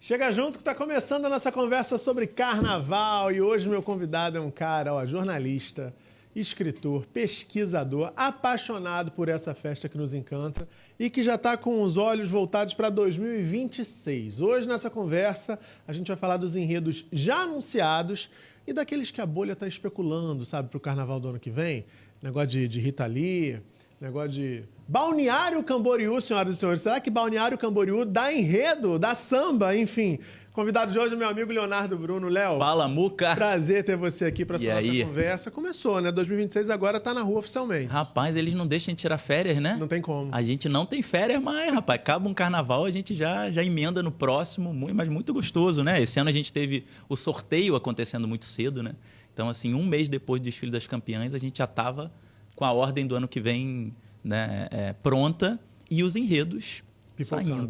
Chega junto que está começando a nossa conversa sobre carnaval e hoje meu convidado é um cara, jornalista, escritor, pesquisador, apaixonado por essa festa que nos encanta e que já está com os olhos voltados para 2026. Hoje nessa conversa a gente vai falar dos enredos já anunciados e daqueles que a bolha está especulando, sabe, para o carnaval do ano que vem. Negócio de Rita Lee, negócio de Balneário Camboriú, senhoras e senhores. Será que Balneário Camboriú dá enredo, dá samba, enfim? Convidado de hoje é meu amigo Leonardo Bruno. Léo. Fala, Muca. Prazer ter você aqui para essa nossa conversa. Começou, né? 2026 agora tá na rua oficialmente. Rapaz, eles não deixam a gente tirar férias, né? Não tem como. A gente não tem férias, mas, rapaz, acaba um carnaval, a gente já emenda no próximo, mas muito gostoso, né? Esse ano a gente teve o sorteio acontecendo muito cedo, né? Então, assim, um mês depois do desfile das campeãs, a gente já tava com a ordem do ano que vem, né, pronta e os enredos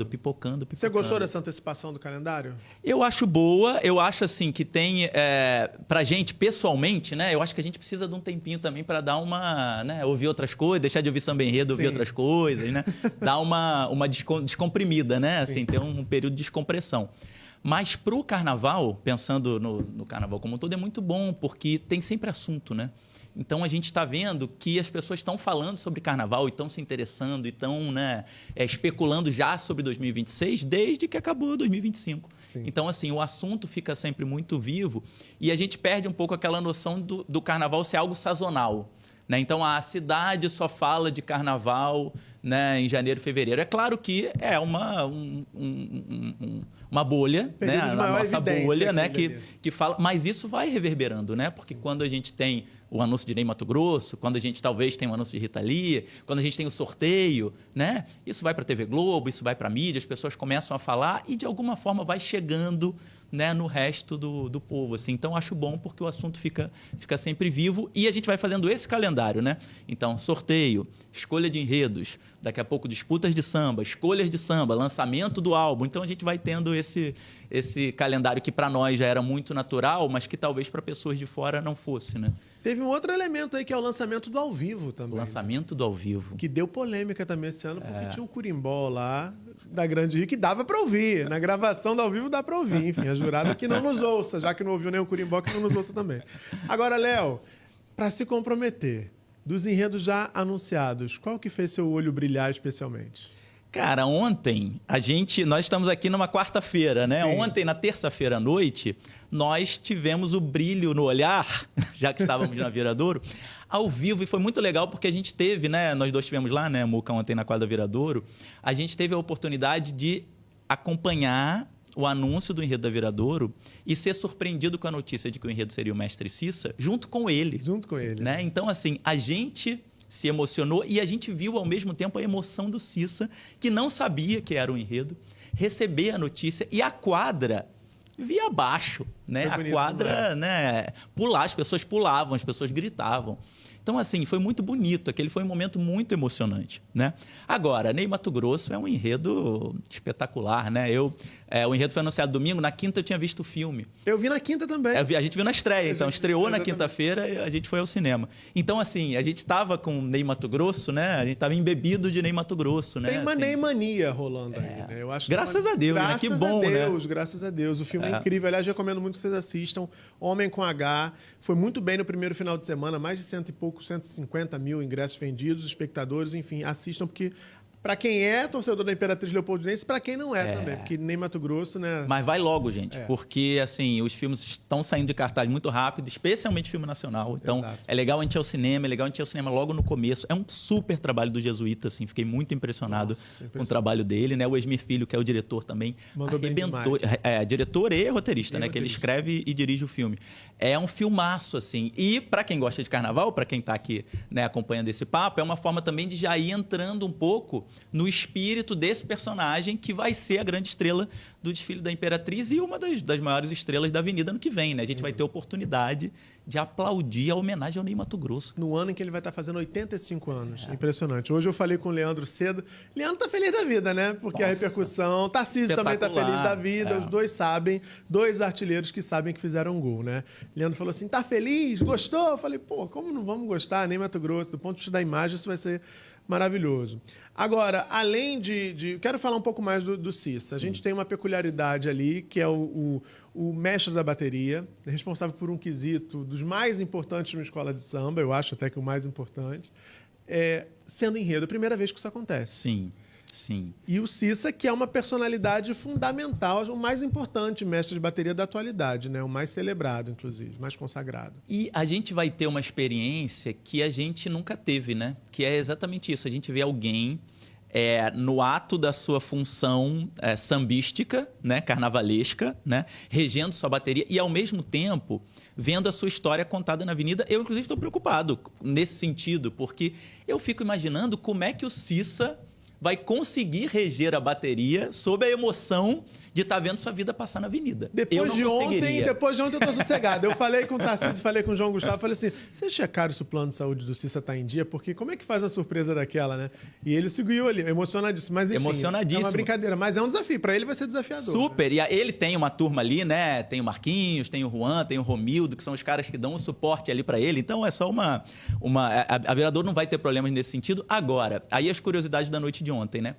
pipocando. Você gostou dessa antecipação do calendário? Eu acho boa, eu acho assim que tem, pra gente, pessoalmente, né, eu acho que a gente precisa de um tempinho também para dar uma, né, ouvir outras coisas, deixar de ouvir samba enredo, ouvir outras coisas, né, dar uma descomprimida, né, assim, ter um período de descompressão. Mas pro carnaval, pensando no carnaval como um todo, é muito bom, porque tem sempre assunto, né? Então, a gente está vendo que as pessoas estão falando sobre carnaval e estão se interessando e estão, né, especulando já sobre 2026 desde que acabou 2025. Sim. Então, assim, o assunto fica sempre muito vivo e a gente perde um pouco aquela noção do carnaval ser algo sazonal, né? Então, a cidade só fala de carnaval, né, em janeiro, fevereiro. É claro que é uma bolha, né, a nossa bolha, né, que fala, mas isso vai reverberando, né? Porque quando a gente tem o anúncio de Ney Matogrosso, quando a gente talvez tem o anúncio de Rita Lee, quando a gente tem o sorteio, né? Isso vai para a TV Globo, isso vai para a mídia, as pessoas começam a falar e de alguma forma vai chegando, né, no resto do povo, assim. Então, acho bom porque o assunto fica sempre vivo e a gente vai fazendo esse calendário, né? Então, sorteio, escolha de enredos, daqui a pouco disputas de samba, escolhas de samba, lançamento do álbum. Então, a gente vai tendo esse calendário que para nós já era muito natural, mas que talvez para pessoas de fora não fosse, né? Teve um outro elemento aí, que é o lançamento do ao vivo também. O lançamento do ao vivo. Que deu polêmica também esse ano, porque tinha um curimbó lá da Grande Rio que dava para ouvir. Na gravação do ao vivo dá para ouvir. Enfim, a jurada que não nos ouça, já que não ouviu nem o curimbó, que não nos ouça também. Agora, Léo, para se comprometer, dos enredos já anunciados, qual que fez seu olho brilhar especialmente? Cara, ontem, nós estamos aqui numa quarta-feira, né? Sim. Ontem, na terça-feira à noite, nós tivemos o brilho no olhar, já que estávamos na Viradouro, ao vivo, e foi muito legal porque a gente teve, né? Nós dois estivemos lá, né, Muca, ontem na quadra Viradouro, a gente teve a oportunidade de acompanhar o anúncio do enredo da Viradouro e ser surpreendido com a notícia de que o enredo seria o Mestre Cissa, junto com ele. Junto com ele. Né? Então, assim, a gente se emocionou e a gente viu ao mesmo tempo a emoção do Cissa, que não sabia que era o enredo, receber a notícia e a quadra via abaixo, né? A quadra, né, pular, as pessoas pulavam, as pessoas gritavam. Então, assim, foi muito bonito. Aquele foi um momento muito emocionante, né? Agora, Ney Matogrosso é um enredo espetacular, né? O enredo foi anunciado domingo, na quinta eu tinha visto o filme. Eu vi na quinta também. A gente viu na estreia, então estreou na quinta-feira e a gente foi ao cinema. Então, assim, a gente estava com Ney Matogrosso, né? A gente estava embebido de Ney Matogrosso, né? Tem uma assim, Ney mania rolando aí, né? Eu acho graças a Deus, né? Que bom, né? Graças a Deus. O filme é incrível. Aliás, recomendo muito que vocês assistam. Homem com H. Foi muito bem no primeiro final de semana, mais de 150 mil ingressos vendidos, espectadores, enfim, assistam, porque para quem é torcedor da Imperatriz Leopoldinense, para quem não é também, porque nem Mato Grosso, né? Mas vai logo, gente, porque assim, os filmes estão saindo de cartaz muito rápido, especialmente filme nacional. Então, é legal a gente ir ao cinema, é legal a gente ir ao cinema logo no começo. É um super trabalho do Jesuíta, assim, fiquei muito impressionado com o trabalho dele, né? O Esmir Filho, que é o diretor também, mandou arrebentou. Diretor e roteirista, né? Que ele escreve e dirige o filme. É um filmaço, assim. E para quem gosta de carnaval, para quem está aqui, né, acompanhando esse papo, é uma forma também de já ir entrando um pouco no espírito desse personagem que vai ser a grande estrela do desfile da Imperatriz e uma das maiores estrelas da Avenida no que vem, né? A gente vai ter a oportunidade de aplaudir a homenagem ao Ney Matogrosso. No ano em que ele vai estar fazendo 85 anos. Impressionante. Hoje eu falei com o Leandro cedo. Leandro tá feliz da vida, né? Porque a repercussão... Tarcísio também tá feliz da vida. Os dois sabem. Dois artilheiros que sabem que fizeram um gol, né? Leandro falou assim, tá feliz? Gostou? Eu falei, pô, como não vamos gostar? Ney Matogrosso. Do ponto de vista da imagem, isso vai ser Maravilhoso. Agora, além quero falar um pouco mais do Cissa. A gente tem uma peculiaridade ali, que é o mestre da bateria, responsável por um quesito dos mais importantes de uma escola de samba, eu acho até que o mais importante, sendo enredo. É a primeira vez que isso acontece. Sim. Sim. E o Cissa, que é uma personalidade fundamental, o mais importante mestre de bateria da atualidade, né? O mais celebrado, inclusive, mais consagrado. E a gente vai ter uma experiência que a gente nunca teve, né? Que é exatamente isso. A gente vê alguém no ato da sua função sambística, né? Carnavalesca, né? Regendo sua bateria e, ao mesmo tempo, vendo a sua história contada na avenida. Eu, inclusive, estou preocupado nesse sentido, porque eu fico imaginando como é que o Cissa vai conseguir reger a bateria sob a emoção de estar vendo sua vida passar na avenida. Depois de ontem eu tô sossegado. Eu falei com o Tarcísio, falei com o João Gustavo, falei assim, vocês checaram se o plano de saúde do Cissa está em dia? Porque como é que faz uma surpresa daquela, né? E ele seguiu ali, emocionadíssimo. Mas enfim, emocionadíssimo. É uma brincadeira, mas é um desafio. Para ele vai ser desafiador. Super. Né? E ele tem uma turma ali, né? Tem o Marquinhos, tem o Juan, tem o Romildo, que são os caras que dão o suporte ali para ele. Então é só a Viradouro não vai ter problemas nesse sentido. Agora, aí as curiosidades da noite de ontem, né?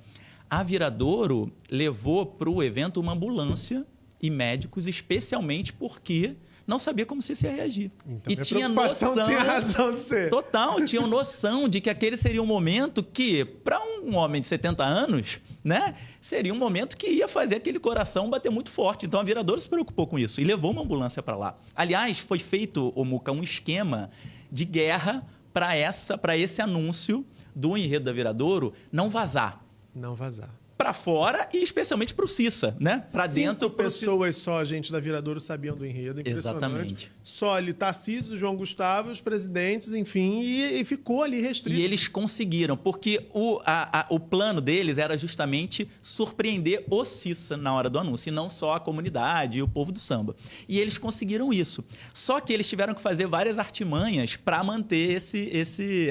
A Viradouro levou para o evento uma ambulância e médicos, especialmente porque não sabia como você ia reagir. Então, e tinha noção, tinha razão de ser. Total, tinha noção de que aquele seria um momento que, para um homem de 70 anos, né, seria um momento que ia fazer aquele coração bater muito forte. Então, a Viradouro se preocupou com isso e levou uma ambulância para lá. Aliás, foi feito, Muca, um esquema de guerra para esse anúncio do enredo da Viradouro não vazar. Não vazar. Para fora e especialmente para o Cissa, né? Para dentro. Pessoas só, gente da Viradouro, sabiam do enredo. Exatamente. Só ali, Tarcísio, João Gustavo, os presidentes, enfim, e ficou ali restrito. E eles conseguiram, porque o plano deles era justamente surpreender o Cissa na hora do anúncio, e não só a comunidade e o povo do samba. E eles conseguiram isso. Só que eles tiveram que fazer várias artimanhas para manter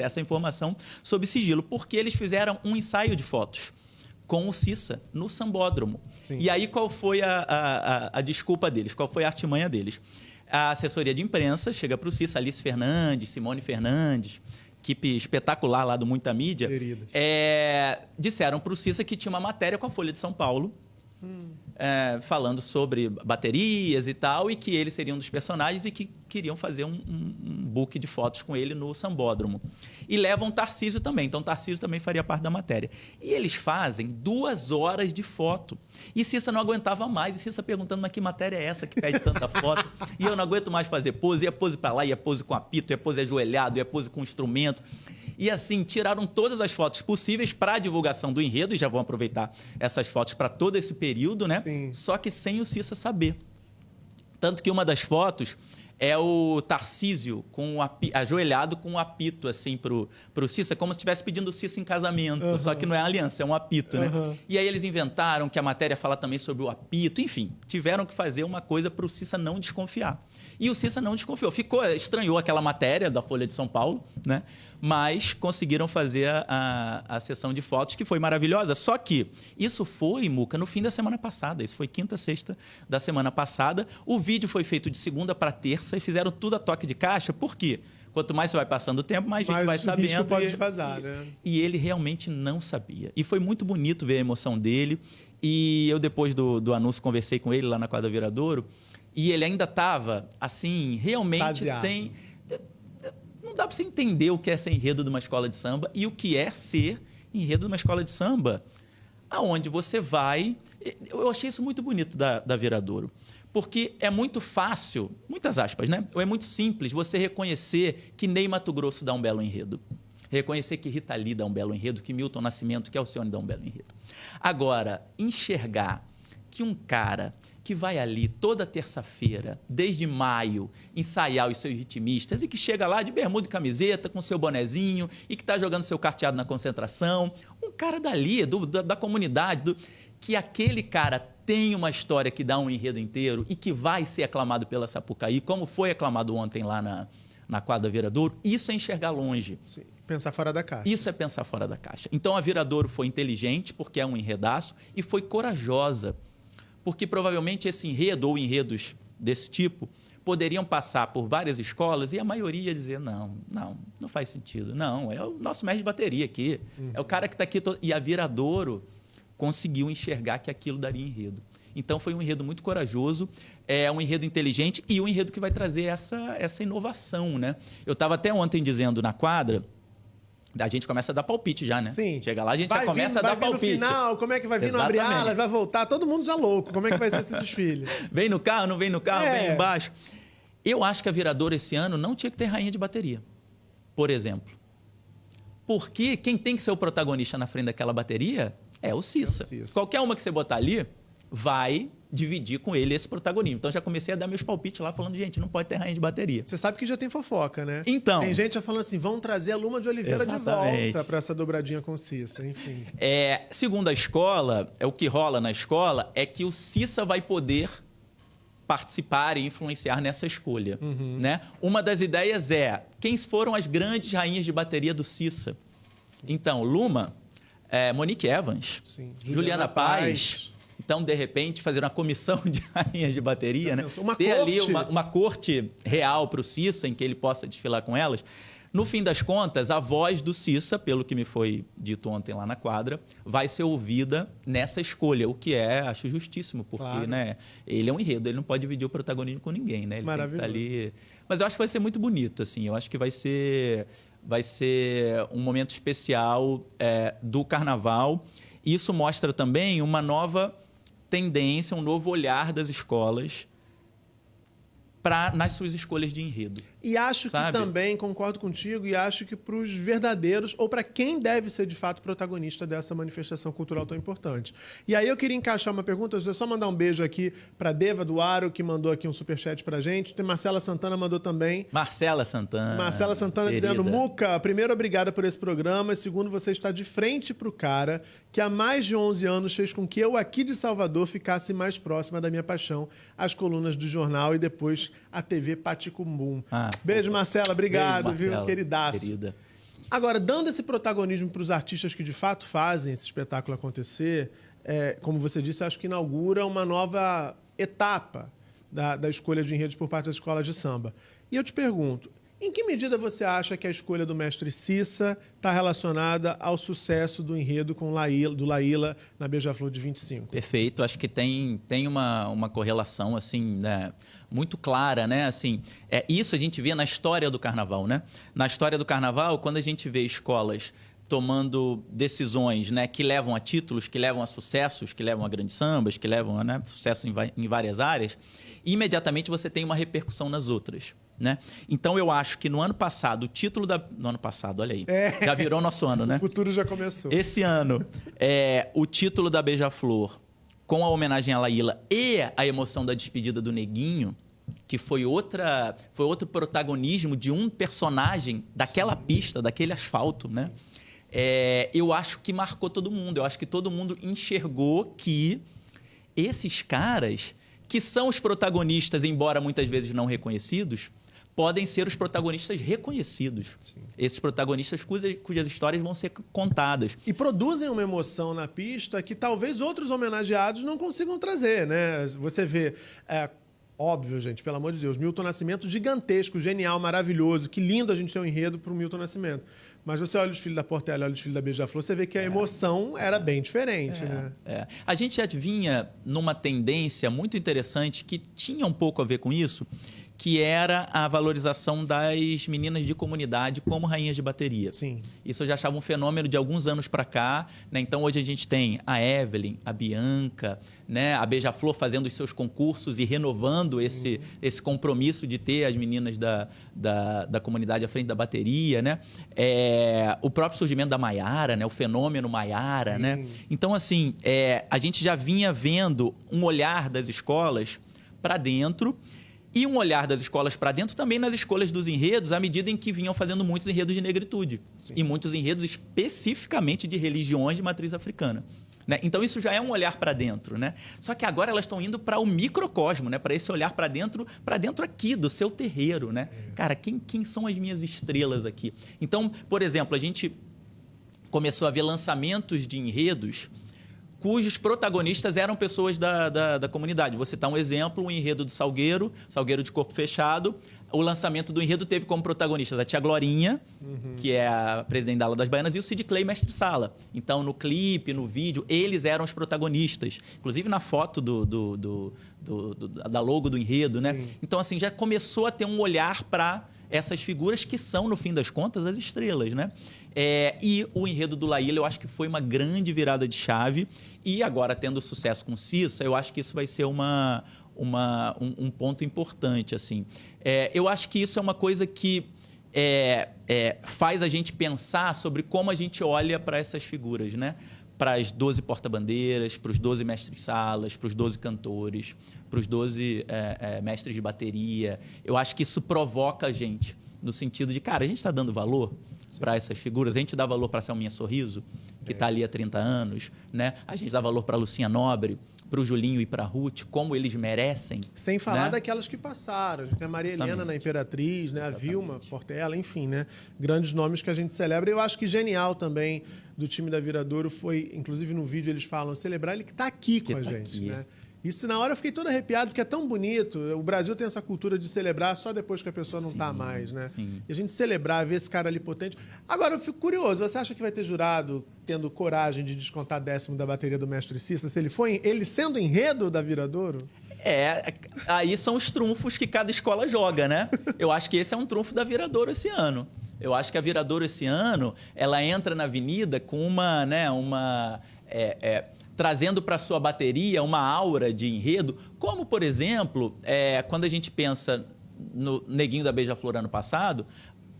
essa informação sob sigilo, porque eles fizeram um ensaio de fotos com o Cissa no Sambódromo. Sim. E aí, qual foi a desculpa deles? Qual foi a artimanha deles? A assessoria de imprensa chega para o Cissa, Alice Fernandes, Simone Fernandes, equipe espetacular lá do Muita Mídia, disseram para o Cissa que tinha uma matéria com a Folha de São Paulo, falando sobre baterias e tal, e que ele seria um dos personagens e que queriam fazer um book de fotos com ele no Sambódromo. E levam Tarcísio também, então Tarcísio também faria parte da matéria. E eles fazem 2 horas de foto. E Cissa não aguentava mais, e Cissa perguntando, mas que matéria é essa que pede tanta foto? E eu não aguento mais fazer pose, ia pose para lá, ia pose com apito, ia pose ajoelhado, ia pose com instrumento. E assim, tiraram todas as fotos possíveis para a divulgação do enredo, e já vão aproveitar essas fotos para todo esse período, né? Sim. Só que sem o Cissa saber. Tanto que uma das fotos é o Tarcísio ajoelhado com um apito assim pro Cissa, como se estivesse pedindo o Cissa em casamento, só que não é aliança, é um apito, né? E aí eles inventaram que a matéria fala também sobre o apito, enfim, tiveram que fazer uma coisa para o Cissa não desconfiar. E o Cissa não desconfiou. Estranhou aquela matéria da Folha de São Paulo, né? Mas conseguiram fazer a sessão de fotos, que foi maravilhosa. Só que isso foi, Muca, no fim da semana passada. Isso foi quinta, sexta da semana passada. O vídeo foi feito de segunda para terça e fizeram tudo a toque de caixa. Por quê? Quanto mais você vai passando o tempo, mais gente vai sabendo. Pode vazar, né? E ele realmente não sabia. E foi muito bonito ver a emoção dele. E eu, depois do anúncio, conversei com ele lá na quadra Viradouro. E ele ainda estava, assim, realmente sem... Não dá para você entender o que é ser enredo de uma escola de samba e o que é ser enredo de uma escola de samba, aonde você vai... Eu achei isso muito bonito da Viradouro, porque é muito fácil, muitas aspas, né? Ou é muito simples você reconhecer que Ney Matogrosso dá um belo enredo. Reconhecer que Rita Lee dá um belo enredo, que Milton Nascimento, que Alcione dá um belo enredo. Agora, enxergar que um cara que vai ali toda terça-feira, desde maio, ensaiar os seus ritmistas e que chega lá de bermuda e camiseta, com seu bonezinho e que está jogando seu carteado na concentração, um cara dali, da comunidade, que aquele cara tem uma história que dá um enredo inteiro e que vai ser aclamado pela Sapucaí, como foi aclamado ontem lá na quadra Viradouro, isso é enxergar longe. Sim. Pensar fora da caixa. Isso é pensar fora da caixa. Então, a Viradouro foi inteligente, porque é um enredaço, e foi corajosa, porque provavelmente esse enredo, ou enredos desse tipo, poderiam passar por várias escolas e a maioria ia dizer, não faz sentido. Não, é o nosso mestre de bateria aqui. É o cara que está aqui. E a Viradouro conseguiu enxergar que aquilo daria enredo. Então, foi um enredo muito corajoso, um enredo inteligente e um enredo que vai trazer essa inovação, né? Eu estava até ontem dizendo na quadra, a gente começa a dar palpite já, né? Sim. Chega lá, a gente já começa a dar palpite. No final, como é que vai vir? Não abrir alas, vai voltar, todo mundo já louco. Como é que vai ser esse desfile? Vem no carro, não vem no carro, vem embaixo. Eu acho que a Viradouro esse ano não tinha que ter rainha de bateria, por exemplo. Porque quem tem que ser o protagonista na frente daquela bateria é o Cissa. Qualquer uma que você botar ali vai dividir com ele esse protagonismo. Então, já comecei a dar meus palpites lá, falando, gente, não pode ter rainha de bateria. Você sabe que já tem fofoca, né? Então... Tem gente já falando assim, vão trazer a Luma de Oliveira de volta para essa dobradinha com o Cissa, enfim. Segundo a escola, o que rola na escola é que o Cissa vai poder participar e influenciar nessa escolha. Né? Uma das ideias quem foram as grandes rainhas de bateria do Cissa? Então, Luma, Monique Evans, Juliana Paz. Então, de repente, fazer uma comissão de rainhas de bateria, né? Ter ali uma corte real para o Cissa, em que ele possa desfilar com elas. No fim das contas, a voz do Cissa, pelo que me foi dito ontem lá na quadra, vai ser ouvida nessa escolha, o que acho justíssimo, porque né, ele é um enredo, ele não pode dividir o protagonismo com ninguém, né? Ele tem que estar ali. Mas eu acho que vai ser muito bonito, assim. Eu acho que vai ser um momento especial do Carnaval. Isso mostra também uma nova tendência, um novo olhar das escolas nas suas escolhas de enredo. E acho que também, concordo contigo, e acho que para os verdadeiros, ou para quem deve ser de fato protagonista dessa manifestação cultural tão importante. E aí eu queria encaixar uma pergunta, eu só mandar um beijo aqui para Deva do Aro, que mandou aqui um superchat para a gente. Tem Marcela Santana mandou também. Marcela Santana querida. Dizendo, Muca, primeiro, obrigada por esse programa, e segundo, você está de frente para o cara que há mais de 11 anos fez com que eu aqui de Salvador ficasse mais próxima da minha paixão, as colunas do jornal e depois a TV Paticumbum. Beijo, Marcela. Obrigado, beijo, Marcela, viu? Queridaço. Querida. Agora, dando esse protagonismo para os artistas que de fato fazem esse espetáculo acontecer, como você disse, acho que inaugura uma nova etapa da escolha de enredos por parte das escolas de samba. E eu te pergunto, em que medida você acha que a escolha do mestre Cissa está relacionada ao sucesso do enredo do Laíla na Beija-Flor de 25? Perfeito. Acho que tem uma correlação assim, né, muito clara, né? Assim, isso a gente vê na história do Carnaval, né? Na história do Carnaval, quando a gente vê escolas tomando decisões, né, que levam a títulos, que levam a sucessos, que levam a grandes sambas, que levam a sucesso em várias áreas, imediatamente você tem uma repercussão nas outras. Né? Então, eu acho que no ano passado, o título no ano passado, olha aí, já virou nosso ano, né? O futuro já começou. Esse ano, o título da Beija-Flor, com a homenagem à Laíla e a emoção da despedida do Neguinho, que foi outro protagonismo de um personagem daquela pista, daquele asfalto, né? Eu acho que marcou todo mundo. Eu acho que todo mundo enxergou que esses caras, que são os protagonistas, embora muitas vezes não reconhecidos, podem ser os protagonistas reconhecidos. Sim. Esses protagonistas cujas histórias vão ser contadas. E produzem uma emoção na pista que talvez outros homenageados não consigam trazer, né? Você vê... óbvio, gente, pelo amor de Deus, Milton Nascimento gigantesco, genial, maravilhoso, que lindo a gente ter um enredo para o Milton Nascimento. Mas você olha os filhos da Portela, olha os filhos da Beija-Flor, você vê que a emoção era bem diferente, né? A gente já vinha numa tendência muito interessante que tinha um pouco a ver com isso, que era a valorização das meninas de comunidade como rainhas de bateria. Sim. Isso eu já achava um fenômeno de alguns anos para cá, né? Então, hoje a gente tem a Evelyn, a Bianca, né? A Beija-Flor fazendo os seus concursos e renovando esse compromisso de ter as meninas da comunidade à frente da bateria, né? O próprio surgimento da Maiara, né? O fenômeno Maiara, né? Então, assim, a gente já vinha vendo um olhar das escolas para dentro e um olhar das escolas para dentro também nas escolhas dos enredos, à medida em que vinham fazendo muitos enredos de negritude. Sim. E muitos enredos especificamente de religiões de matriz africana. Né? Então, isso já é um olhar para dentro. Né? Só que agora elas estão indo para o microcosmo, né? Para esse olhar para dentro aqui, do seu terreiro. Né? Cara, quem são as minhas estrelas aqui? Então, por exemplo, a gente começou a ver lançamentos de enredos cujos protagonistas eram pessoas da comunidade. Vou citar um exemplo, o enredo do Salgueiro de Corpo Fechado. O lançamento do enredo teve como protagonistas a tia Glorinha, que é a presidente da Ala das Baianas, e o Sid Clay, mestre-sala. Então, no clipe, no vídeo, eles eram os protagonistas. Inclusive na foto da logo do enredo, né? Então, assim, já começou a ter um olhar para essas figuras que são, no fim das contas, as estrelas, né? E o enredo do La Ilha, eu acho que foi uma grande virada de chave. E agora, tendo sucesso com Cissa, eu acho que isso vai ser um ponto importante, assim. Eu acho que isso é uma coisa que faz a gente pensar sobre como a gente olha para essas figuras, né? Para as 12 porta-bandeiras, para os 12 mestres-salas, para os 12 cantores, para os 12 mestres de bateria. Eu acho que isso provoca a gente, no sentido de, cara, a gente está dando valor para essas figuras, a gente dá valor para a Selminha Sorriso, que está ali há 30 anos, né? A gente dá valor para a Lucinha Nobre, para o Julinho e para a Ruth, como eles merecem. Sem falar né? daquelas que passaram. A gente tem a Maria Helena na Imperatriz, né? A Vilma Portela, enfim, né? Grandes nomes que a gente celebra. Eu acho que genial também do time da Viradouro foi, inclusive no vídeo eles falam, celebrar ele que está aqui com a gente, né? Isso, na hora, eu fiquei todo arrepiado, porque é tão bonito. O Brasil tem essa cultura de celebrar só depois que a pessoa não está mais, né? Sim. E a gente celebrar, ver esse cara ali potente. Agora, eu fico curioso. Você acha que vai ter jurado tendo coragem de descontar 10º da bateria do Mestre Cissa, se ele sendo enredo da Viradouro? Aí são os trunfos que cada escola joga, né? Eu acho que esse é um trunfo da Viradouro esse ano. Eu acho que a Viradouro esse ano, ela entra na avenida com trazendo para sua bateria uma aura de enredo, como, por exemplo, quando a gente pensa no Neguinho da Beija-Flor ano passado,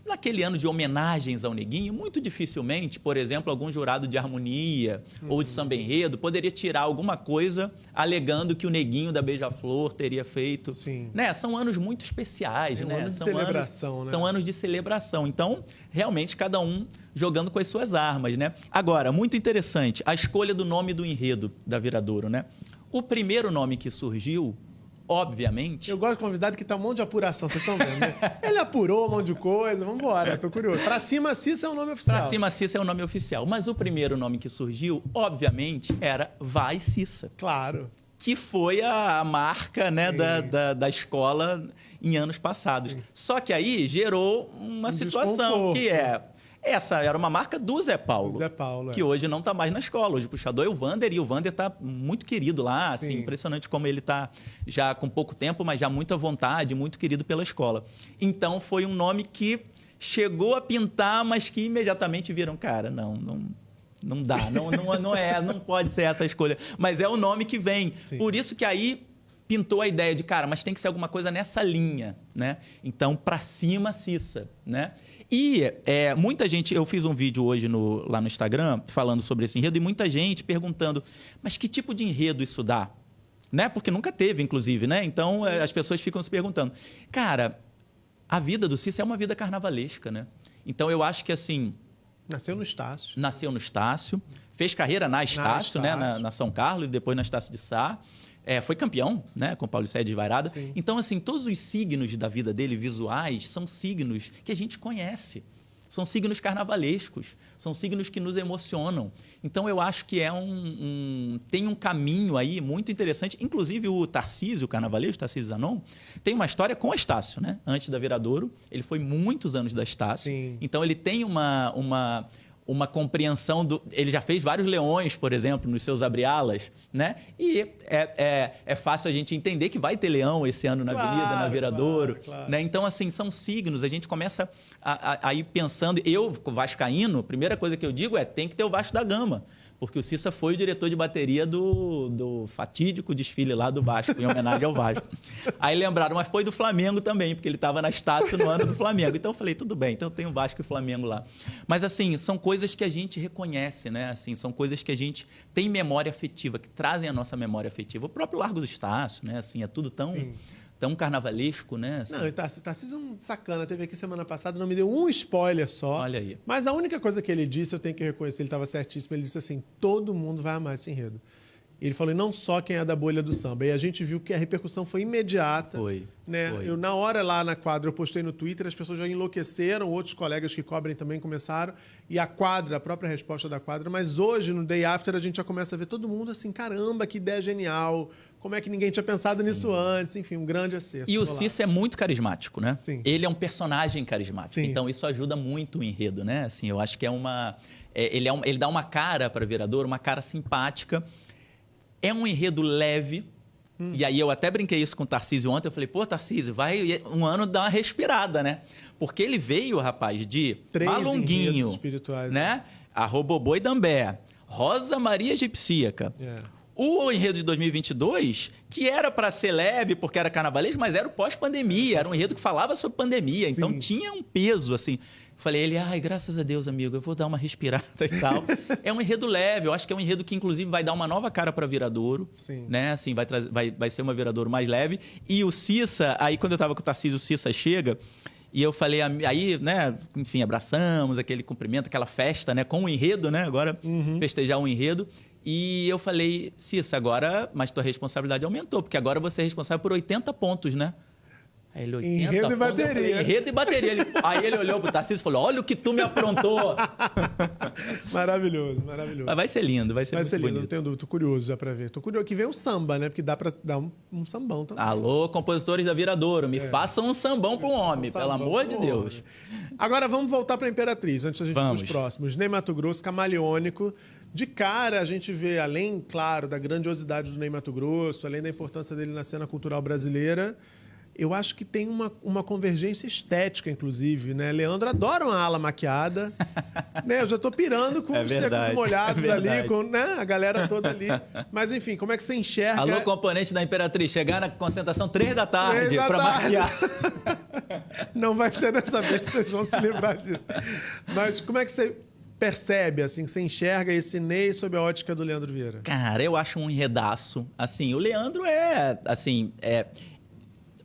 naquele ano de homenagens ao Neguinho, muito dificilmente, por exemplo, algum jurado de harmonia ou de samba enredo poderia tirar alguma coisa alegando que o Neguinho da Beija-Flor teria feito. Sim. Né? São anos muito especiais, né? Ano de celebração, né? São anos de celebração. Então, realmente, cada um jogando com as suas armas, né? Agora, muito interessante, a escolha do nome do enredo da Viradouro, né? O primeiro nome que surgiu, obviamente... Eu gosto de convidado que tá um monte de apuração, vocês estão vendo, né? Ele apurou um monte de coisa, vamos embora, tô curioso. Pra Cima Cissa é o nome oficial. Pra Cima Cissa é o nome oficial. Mas o primeiro nome que surgiu, obviamente, era Vai Cissa. Claro. Que foi a marca, né, da escola em anos passados. Sim. Só que aí gerou uma situação que essa era uma marca do Zé Paulo. Zé Paulo, que hoje não está mais na escola. Hoje o puxador é o Vander, e o Vander está muito querido lá. Assim, impressionante como ele está já com pouco tempo, mas já muito à vontade, muito querido pela escola. Então, foi um nome que chegou a pintar, mas que imediatamente viram, cara, não dá, não pode ser essa escolha. Mas é o nome que vem. Sim. Por isso que aí pintou a ideia de, cara, mas tem que ser alguma coisa nessa linha, né? Então, Pra Cima Cissa, né? E muita gente... Eu fiz um vídeo hoje lá no Instagram falando sobre esse enredo e muita gente perguntando, mas que tipo de enredo isso dá? Né? Porque nunca teve, inclusive, né? Então, as pessoas ficam se perguntando. Cara, a vida do Cissa é uma vida carnavalesca, né? Então, eu acho que, assim... Nasceu no Estácio. Fez carreira na Estácio, né? Na São Carlos, e depois na Estácio de Sá. Foi campeão, né, com o Paulo Cé de Vairada. Sim. Então, assim, todos os signos da vida dele, visuais, são signos que a gente conhece. São signos carnavalescos. São signos que nos emocionam. Então, eu acho que tem um caminho aí muito interessante. Inclusive, o Tarcísio, o carnavalesco, Tarcísio Zanon, tem uma história com a Estácio, né? Antes da Viradouro. Ele foi muitos anos da Estácio. Sim. Então, ele tem uma compreensão ele já fez vários leões, por exemplo, nos seus abre-alas, né? E é fácil a gente entender que vai ter leão esse ano na Avenida, na Viradouro, claro. Né? Então, assim, são signos, a gente começa a ir pensando... Eu, vascaíno, a primeira coisa que eu digo tem que ter o Vasco da Gama, porque o Cissa foi o diretor de bateria do fatídico desfile lá do Vasco, em homenagem ao Vasco. Aí lembraram, mas foi do Flamengo também, porque ele estava na Estácio no ano do Flamengo. Então eu falei, tudo bem, então tem o Vasco e o Flamengo lá. Mas assim, são coisas que a gente reconhece, né? Assim, são coisas que a gente tem memória afetiva, que trazem a nossa memória afetiva. O próprio Largo do Estácio, né? Assim, é tudo tão carnavalesco, né? Assim. Não, Tarcísio é um sacana. Teve aqui semana passada, não me deu um spoiler só. Olha aí. Mas a única coisa que ele disse, eu tenho que reconhecer, ele estava certíssimo, ele disse assim, todo mundo vai amar esse enredo. Ele falou, e não só quem é da bolha do samba. E a gente viu que a repercussão foi imediata. Né? Foi. Eu, na hora lá na quadra, eu postei no Twitter, as pessoas já enlouqueceram, outros colegas que cobrem também começaram. E a quadra, a própria resposta da quadra. Mas hoje, no Day After, a gente já começa a ver todo mundo assim, caramba, que ideia genial. Como é que ninguém tinha pensado nisso antes? Enfim, um grande acerto. E o Cissa é muito carismático, né? Sim. Ele é um personagem carismático. Sim. Então, isso ajuda muito o enredo, né? Assim, eu acho que ele dá uma cara para Viradouro, uma cara simpática. É um enredo leve. E aí eu até brinquei isso com o Tarcísio ontem. Eu falei, pô, Tarcísio, vai um ano dar uma respirada, né? Porque ele veio, rapaz, de 3 Malunguinho, espirituais, né? A Robobô e Dambé, Rosa Maria Egipsíaca. O enredo de 2022, que era para ser leve, porque era carnavalesco, mas era o pós-pandemia. Era um enredo que falava sobre pandemia. Então tinha um peso, assim. Falei, ele, ai, graças a Deus, amigo, eu vou dar uma respirada e tal. É um enredo leve, eu acho que é um enredo que, inclusive, vai dar uma nova cara para Viradouro. Né? Assim, vai ser uma Viradouro mais leve. E o Cissa, aí quando eu tava com o Tarcísio, o Cissa chega, e eu falei, aí, né, enfim, abraçamos, aquele cumprimento, aquela festa, né, com o enredo, né, agora festejar um enredo. E eu falei, Cissa, agora, mas tua responsabilidade aumentou, porque agora você é responsável por 80 pontos, né? Aí ele, 80 enredo e bateria. Falei, enredo e bateria. Aí ele olhou pro Tarcísio e falou, olha o que tu me aprontou. Maravilhoso, maravilhoso. Mas vai ser lindo, vai ser muito lindo, bonito. Não tenho dúvida, tô curioso já pra ver. Tô curioso que vem o samba, né? Porque dá pra dar um sambão também. Alô, compositores da Viradouro, me façam um sambão pro homem, pelo amor de Deus. Agora vamos voltar pra Imperatriz, antes da gente ir pros próximos. Ney Matogrosso, camaleônico. De cara, a gente vê, além, claro, da grandiosidade do Ney Matogrosso, além da importância dele na cena cultural brasileira, eu acho que tem uma convergência estética, inclusive, né? Leandro adora uma ala maquiada. Né? Eu já tô pirando com os secos molhados ali, com, né? A galera toda ali. Mas, enfim, como é que você enxerga... Alô, componente da Imperatriz, chegar na concentração 3 da tarde para maquiar. Não vai ser dessa vez, vocês vão se lembrar disso. Mas como é que você percebe, assim, que você enxerga esse Ney sob a ótica do Leandro Vieira? Cara, eu acho um enredaço. Assim, o Leandro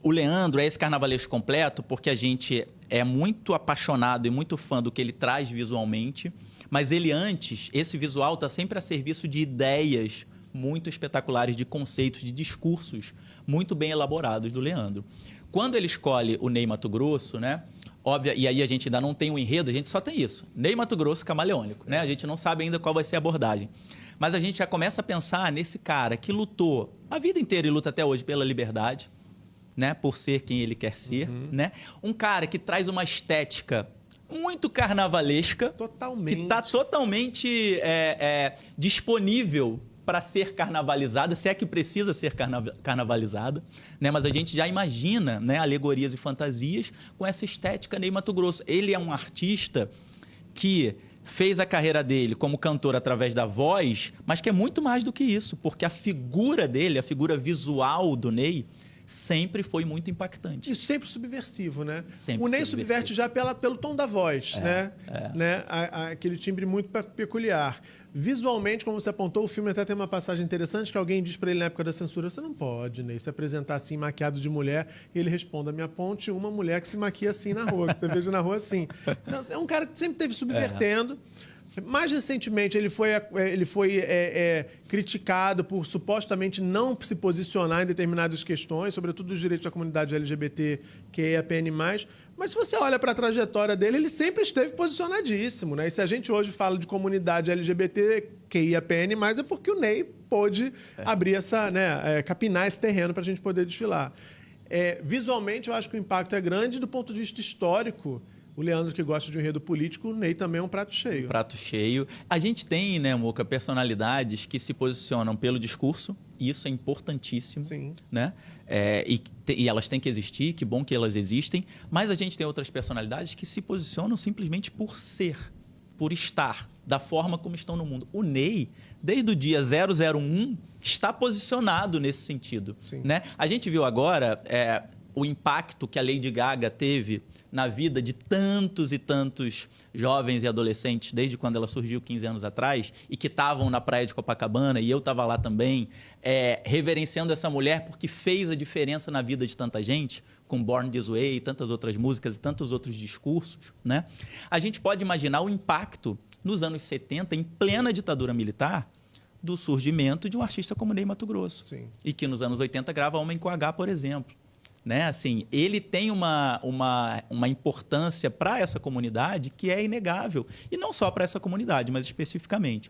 o Leandro é esse carnavalesco completo porque a gente é muito apaixonado e muito fã do que ele traz visualmente, mas esse visual está sempre a serviço de ideias muito espetaculares, de conceitos, de discursos muito bem elaborados do Leandro. Quando ele escolhe o Ney Matogrosso, né? Óbvio, e aí a gente ainda não tem um enredo, a gente só tem isso. Ney Matogrosso camaleônico, né? A gente não sabe ainda qual vai ser a abordagem. Mas a gente já começa a pensar nesse cara que lutou a vida inteira e luta até hoje pela liberdade, né? Por ser quem ele quer ser, né? Um cara que traz uma estética muito carnavalesca. Totalmente. Que está totalmente disponível para ser carnavalizada, se é que precisa ser carnavalizada, né? Mas a gente já imagina, né, alegorias e fantasias com essa estética Ney Matogrosso. Ele é um artista que fez a carreira dele como cantor através da voz, mas que é muito mais do que isso, porque a figura dele, a figura visual do Ney, sempre foi muito impactante. E sempre subversivo, né? Sempre o Ney subverte já pelo tom da voz, né? Aquele timbre muito peculiar. Visualmente, como você apontou, o filme até tem uma passagem interessante que alguém diz para ele na época da censura, você não pode, Ney, se apresentar assim maquiado de mulher. E ele responde, me aponte uma mulher que se maquia assim na rua, que você veja na rua assim. Então, é um cara que sempre esteve subvertendo. Mais recentemente, ele foi criticado por supostamente não se posicionar em determinadas questões, sobretudo os direitos da comunidade LGBTQIAPN+. Mas se você olha para a trajetória dele, ele sempre esteve posicionadíssimo, né? E se a gente hoje fala de comunidade LGBTQIAPN+, é porque o Ney pôde abrir capinar esse terreno para a gente poder desfilar. Visualmente, eu acho que o impacto é grande do ponto de vista histórico. O Leandro, que gosta de um enredo político, o Ney também é um prato cheio. Um prato cheio. A gente tem, né, Muca, personalidades que se posicionam pelo discurso, e isso é importantíssimo. Sim. Né? E elas têm que existir, que bom que elas existem, mas a gente tem outras personalidades que se posicionam simplesmente por ser, por estar, da forma como estão no mundo. O Ney, desde o dia 001, está posicionado nesse sentido. Né? A gente viu agora o impacto que a Lady Gaga teve na vida de tantos e tantos jovens e adolescentes, desde quando ela surgiu 15 anos atrás, e que estavam na praia de Copacabana, e eu estava lá também, reverenciando essa mulher porque fez a diferença na vida de tanta gente, com Born This Way, e tantas outras músicas e tantos outros discursos, né? A gente pode imaginar o impacto nos anos 70, em plena ditadura militar, do surgimento de um artista como Ney Matogrosso. Sim. E que nos anos 80 grava Homem com H, por exemplo. Né? Assim, ele tem uma importância para essa comunidade que é inegável. E não só para essa comunidade, mas especificamente.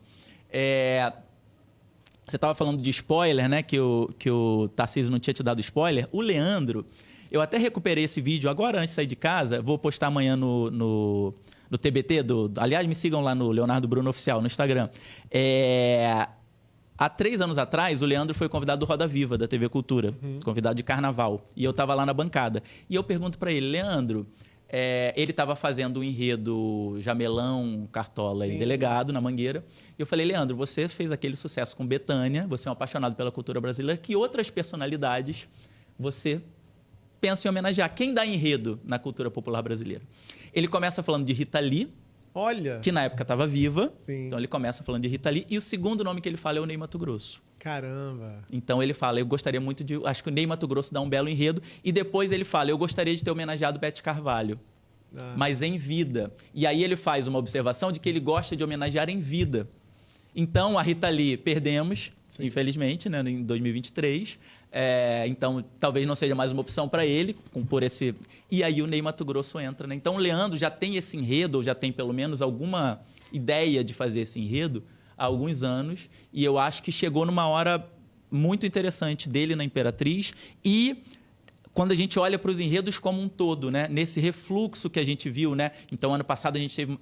Você estava falando de spoiler, né? Que o Tarcísio não tinha te dado spoiler. O Leandro, eu até recuperei esse vídeo agora antes de sair de casa. Vou postar amanhã no TBT. Aliás, me sigam lá no Leonardo Bruno Oficial, no Instagram. Há 3 anos atrás, o Leandro foi convidado do Roda Viva, da TV Cultura. Convidado de carnaval. E eu estava lá na bancada. E eu pergunto para ele, Leandro... ele estava fazendo um enredo Jamelão, Cartola e Delegado na Mangueira. E eu falei, Leandro, você fez aquele sucesso com Bethânia, você é um apaixonado pela cultura brasileira, que outras personalidades você pensa em homenagear? Quem dá enredo na cultura popular brasileira? Ele começa falando de Rita Lee, Olha! que na época estava viva. Sim. Então ele começa falando de Rita Lee. E o segundo nome que ele fala é o Ney Matogrosso. Caramba! Então ele fala, eu gostaria muito de... Acho que o Ney Matogrosso dá um belo enredo. E depois ele fala, eu gostaria de ter homenageado Bete Carvalho. Mas em vida. E aí ele faz uma observação de que ele gosta de homenagear em vida. Então, a Rita Lee perdemos, infelizmente, né, em 2023. Então, talvez não seja mais uma opção para ele, por esse... E aí o Ney Matogrosso entra. Né? Então, o Leandro já tem esse enredo, ou já tem pelo menos alguma ideia de fazer esse enredo há alguns anos. E eu acho que chegou numa hora muito interessante dele na Imperatriz. E... quando a gente olha para os enredos como um todo, né? Nesse refluxo que a gente viu, né? Então, ano passado, a gente teve,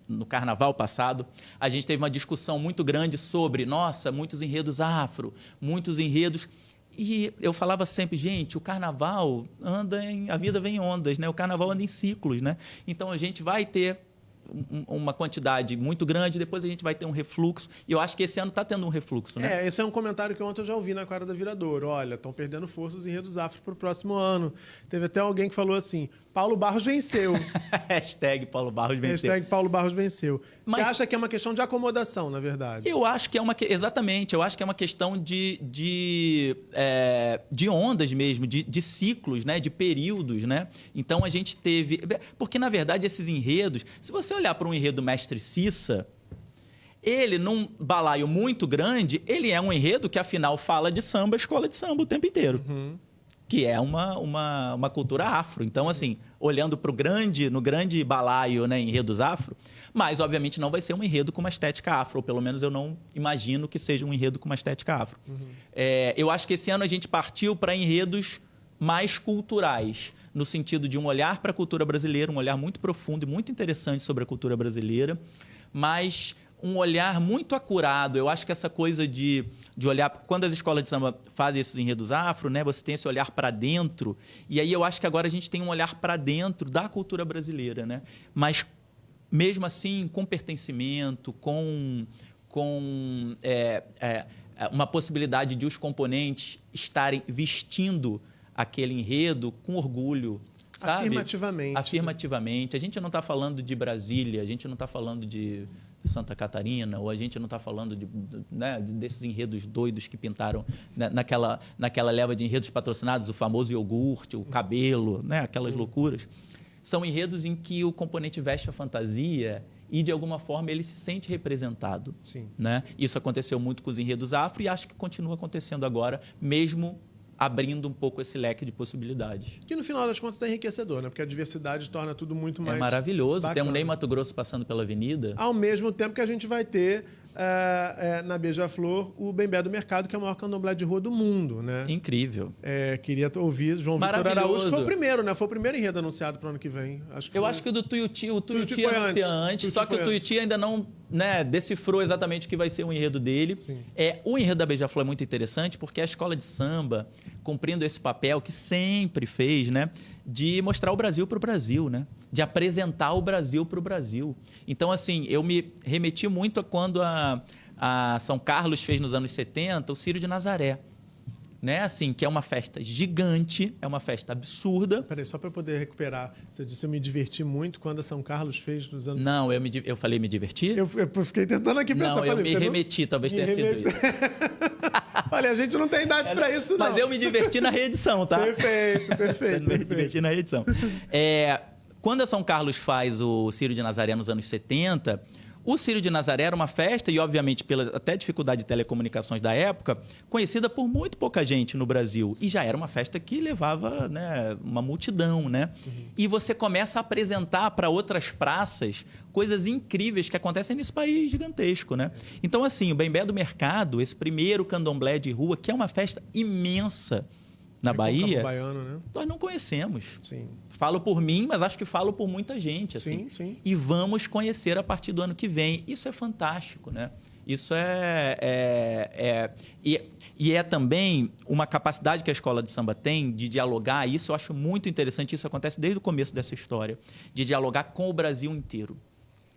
no carnaval passado, a gente teve uma discussão muito grande sobre, nossa, muitos enredos afro, muitos enredos... E eu falava sempre, gente, o carnaval a vida vem em ondas, né? O carnaval anda em ciclos, né? Então, a gente vai ter uma quantidade muito grande, depois a gente vai ter um refluxo. E eu acho que esse ano está tendo um refluxo, né? Esse é um comentário que ontem eu já ouvi na Quadra da Viradouro. Olha, estão perdendo força os enredos afro para o próximo ano. Teve até alguém que falou assim, Paulo Barros venceu. Hashtag Paulo Barros venceu. Hashtag Paulo Barros venceu. Mas... você acha que é uma questão de acomodação, na verdade? Eu acho que é exatamente, eu acho que é uma questão de ondas mesmo, de ciclos, né? De períodos, né? Então a gente teve... Porque, na verdade, esses enredos, se você olhar para um enredo Mestre Cissa, ele, num balaio muito grande, ele é um enredo que, afinal, fala de samba, escola de samba o tempo inteiro. Que é uma cultura afro. Então, assim, olhando no grande balaio, né, enredos afro, mas, obviamente, não vai ser um enredo com uma estética afro, ou pelo menos eu não imagino que seja um enredo com uma estética afro. Eu acho que esse ano a gente partiu para enredos mais culturais, no sentido de um olhar para a cultura brasileira, um olhar muito profundo e muito interessante sobre a cultura brasileira, mas um olhar muito acurado. Eu acho que essa coisa de olhar... Quando as escolas de samba fazem esses enredos afro, né, você tem esse olhar para dentro, e aí eu acho que agora a gente tem um olhar para dentro da cultura brasileira, né? Mas, mesmo assim, com pertencimento, com uma possibilidade de os componentes estarem vestindo aquele enredo com orgulho, sabe? Afirmativamente. Afirmativamente. A gente não está falando de Brasília, a gente não está falando de Santa Catarina, ou a gente não está falando desses enredos doidos que pintaram, né, naquela leva de enredos patrocinados, o famoso iogurte, o cabelo, né, aquelas loucuras. São enredos em que o componente veste a fantasia e, de alguma forma, ele se sente representado. Sim. Né? Isso aconteceu muito com os enredos afro e acho que continua acontecendo agora, mesmo abrindo um pouco esse leque de possibilidades. Que, no final das contas, é enriquecedor, né? Porque a diversidade torna tudo muito mais... É maravilhoso. bacana. Tem um Ney Matogrosso passando pela avenida. Ao mesmo tempo que a gente vai ter, na Beija-Flor, o Bembé do Mercado, que é o maior candomblé de rua do mundo, né? Incrível. Queria ouvir João Vitor Araújo, que foi o primeiro, né? Foi o primeiro enredo anunciado para o ano que vem. Eu acho que o do Tuiuti anuncia antes, só que o Tuiuti ainda não, né, decifrou exatamente o que vai ser o enredo dele. Sim. O enredo da Beija-Flor é muito interessante porque a escola de samba, cumprindo esse papel que sempre fez, né, de mostrar o Brasil para o Brasil, né, de apresentar o Brasil para o Brasil. Então, assim, eu me remeti muito a quando a São Carlos fez nos anos 70 o Círio de Nazaré. Né? Assim, que é uma festa gigante, é uma festa absurda. Peraí, só para eu poder recuperar. Você disse eu me diverti muito quando a São Carlos fez nos anos... Não, eu falei me divertir? Eu fiquei tentando aqui pensar. Não, eu me remeti, talvez tenha sido isso. Olha, a gente não tem idade para isso, não. Mas eu me diverti na reedição, tá? Perfeito. Me diverti na reedição. Quando a São Carlos faz o Círio de Nazaré nos anos 70... O Círio de Nazaré era uma festa, e obviamente pela até dificuldade de telecomunicações da época, conhecida por muito pouca gente no Brasil. E já era uma festa que levava, né, uma multidão, né? E você começa a apresentar para outras praças coisas incríveis que acontecem nesse país gigantesco, né? Então, assim, o Bem-Bé do Mercado, esse primeiro candomblé de rua, que é uma festa imensa na Bahia, baiano, né? nós não conhecemos. Sim. Falo por mim, mas acho que falo por muita gente. Assim. Sim, sim. E vamos conhecer a partir do ano que vem. Isso é fantástico, né? Isso e é também uma capacidade que a escola de samba tem de dialogar. Isso eu acho muito interessante. Isso acontece desde o começo dessa história. De dialogar com o Brasil inteiro.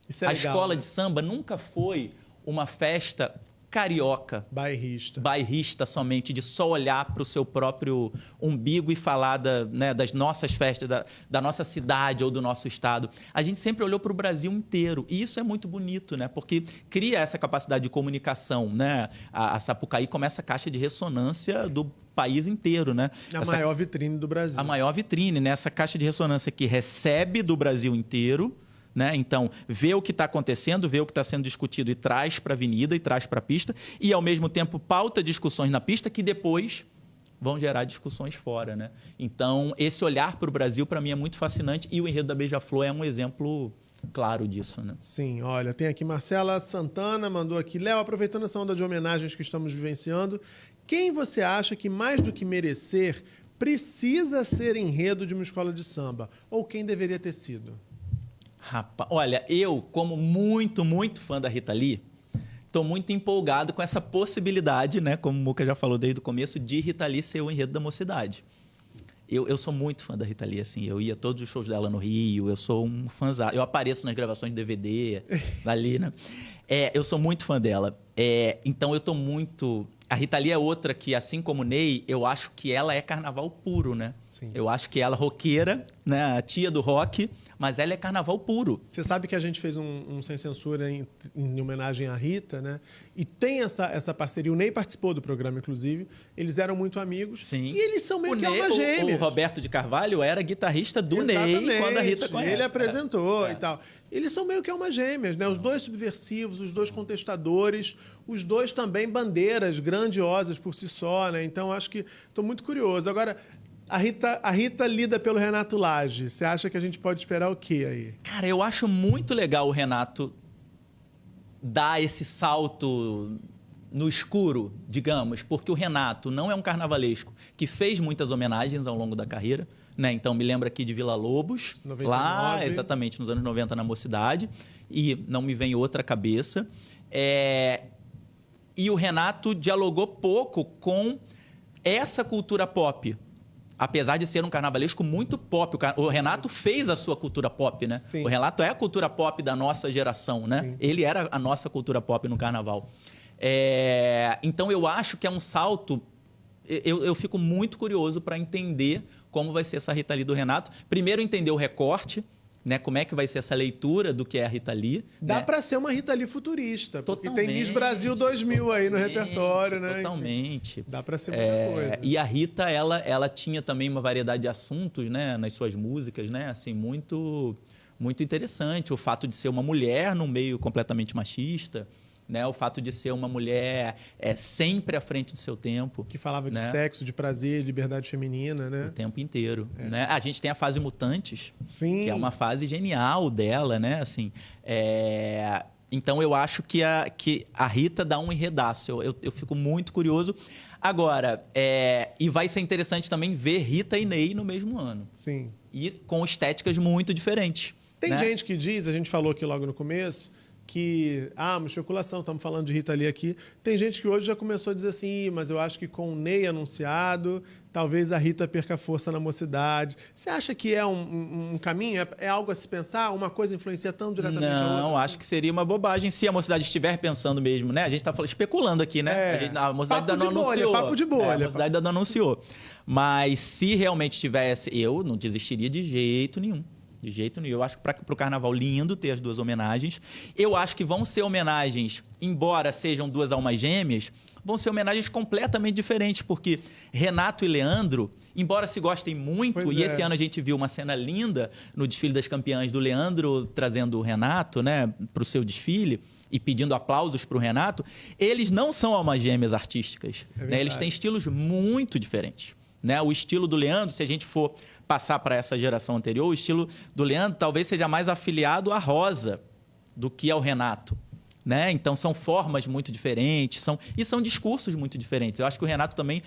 Isso é a legal, escola né? de samba nunca foi uma festa carioca, bairrista somente, de só olhar para o seu próprio umbigo e falar das nossas festas, da nossa cidade ou do nosso estado. A gente sempre olhou para o Brasil inteiro. E isso é muito bonito, né? Porque cria essa capacidade de comunicação, né? A Sapucaí começa a caixa de ressonância do país inteiro, né? Maior vitrine do Brasil. A maior vitrine, né? Essa caixa de ressonância que recebe do Brasil inteiro, né? Então, vê o que está acontecendo, vê o que está sendo discutido e traz para a avenida e traz para a pista. E, ao mesmo tempo, pauta discussões na pista que depois vão gerar discussões fora, né? Então, esse olhar para o Brasil, para mim, é muito fascinante. E o Enredo da Beija-Flor é um exemplo claro disso, né? Sim, olha, tem aqui Marcela Santana, mandou aqui. Léo, aproveitando essa onda de homenagens que estamos vivenciando, quem você acha que, mais do que merecer, precisa ser enredo de uma escola de samba? Ou quem deveria ter sido? Rapaz, olha, eu, como muito, muito fã da Rita Lee, estou muito empolgado com essa possibilidade, né, como o Muca já falou desde o começo, de Rita Lee ser o enredo da mocidade. Eu sou muito fã da Rita Lee, assim, eu ia a todos os shows dela no Rio, eu sou um fãzão, eu apareço nas gravações de DVD ali, né? Eu sou muito fã dela. Então eu estou muito... A Rita Lee é outra que, assim como o Ney, eu acho que ela é carnaval puro, né? Sim. Eu acho que ela, roqueira, né, a tia do rock, mas ela é carnaval puro. Você sabe que a gente fez um Sem Censura em homenagem à Rita, né? E tem essa parceria. O Ney participou do programa, inclusive. Eles eram muito amigos. Sim. E eles são meio que alma gêmea. O Roberto de Carvalho era guitarrista do Ney quando a Rita conhece. Ele apresentou e tal. Eles são meio que alma gêmeas, né? Os dois subversivos, os dois contestadores, os dois também bandeiras grandiosas por si só, né? Então, acho que estou muito curioso. Agora, a Rita lida pelo Renato Lage. Você acha que a gente pode esperar o quê aí? Cara, eu acho muito legal o Renato dar esse salto no escuro, digamos, porque o Renato não é um carnavalesco que fez muitas homenagens ao longo da carreira, né? Então, me lembra aqui de Vila Lobos, 99. Lá, exatamente, nos anos 90, na Mocidade, e não me vem outra cabeça. E o Renato dialogou pouco com essa cultura pop, apesar de ser um carnavalesco muito pop. O Renato fez a sua cultura pop, né? Sim. O Renato é a cultura pop da nossa geração, né? Sim. Ele era a nossa cultura pop no carnaval. Então, eu acho que é um salto... Eu fico muito curioso para entender como vai ser essa Rita Lee do Renato. Primeiro, entender o recorte, né? Como é que vai ser essa leitura do que é a Rita Lee. Dá né? para ser uma Rita Lee futurista, porque Totalmente, tem Miss Brasil 2000 aí no repertório, né? Totalmente. Enfim, dá para ser muita coisa. E a Rita, ela tinha também uma variedade de assuntos, né? Nas suas músicas, né? Assim, muito, muito interessante. O fato de ser uma mulher num meio completamente machista, né? O fato de ser uma mulher sempre à frente do seu tempo. Que falava de né? sexo, de prazer, de liberdade feminina, né? O tempo inteiro. Né? A gente tem a fase Mutantes, Sim. que é uma fase genial dela, né? Assim, então, eu acho que a Rita dá um enredaço. Eu fico muito curioso. Agora, e vai ser interessante também ver Rita e Ney no mesmo ano. Sim. E com estéticas muito diferentes. Tem né? gente que diz, a gente falou aqui logo no começo, que, uma especulação, estamos falando de Rita Lee aqui. Tem gente que hoje já começou a dizer assim, mas eu acho que com o Ney anunciado, talvez a Rita perca força na mocidade. Você acha que é um caminho? É algo a se pensar? Uma coisa influencia tão diretamente a outra? Não, acho que seria uma bobagem se a mocidade estiver pensando mesmo, né? A gente está especulando aqui, né? A mocidade ainda não anunciou. Papo de bolha. A mocidade ainda não anunciou. Mas se realmente tivesse, eu não desistiria de jeito nenhum. De jeito nenhum. Eu acho que para o Carnaval lindo ter as duas homenagens. Eu acho que vão ser homenagens, embora sejam duas almas gêmeas, vão ser homenagens completamente diferentes, porque Renato e Leandro, embora se gostem muito, e esse ano a gente viu uma cena linda no desfile das campeãs do Leandro, trazendo o Renato, né, para o seu desfile, e pedindo aplausos para o Renato, eles não são almas gêmeas artísticas. Né? Eles têm estilos muito diferentes. Né? O estilo do Leandro, se a gente for passar para essa geração anterior, o estilo do Leandro talvez seja mais afiliado à Rosa do que ao Renato. Né? Então, são formas muito diferentes e são discursos muito diferentes. Eu acho que o Renato também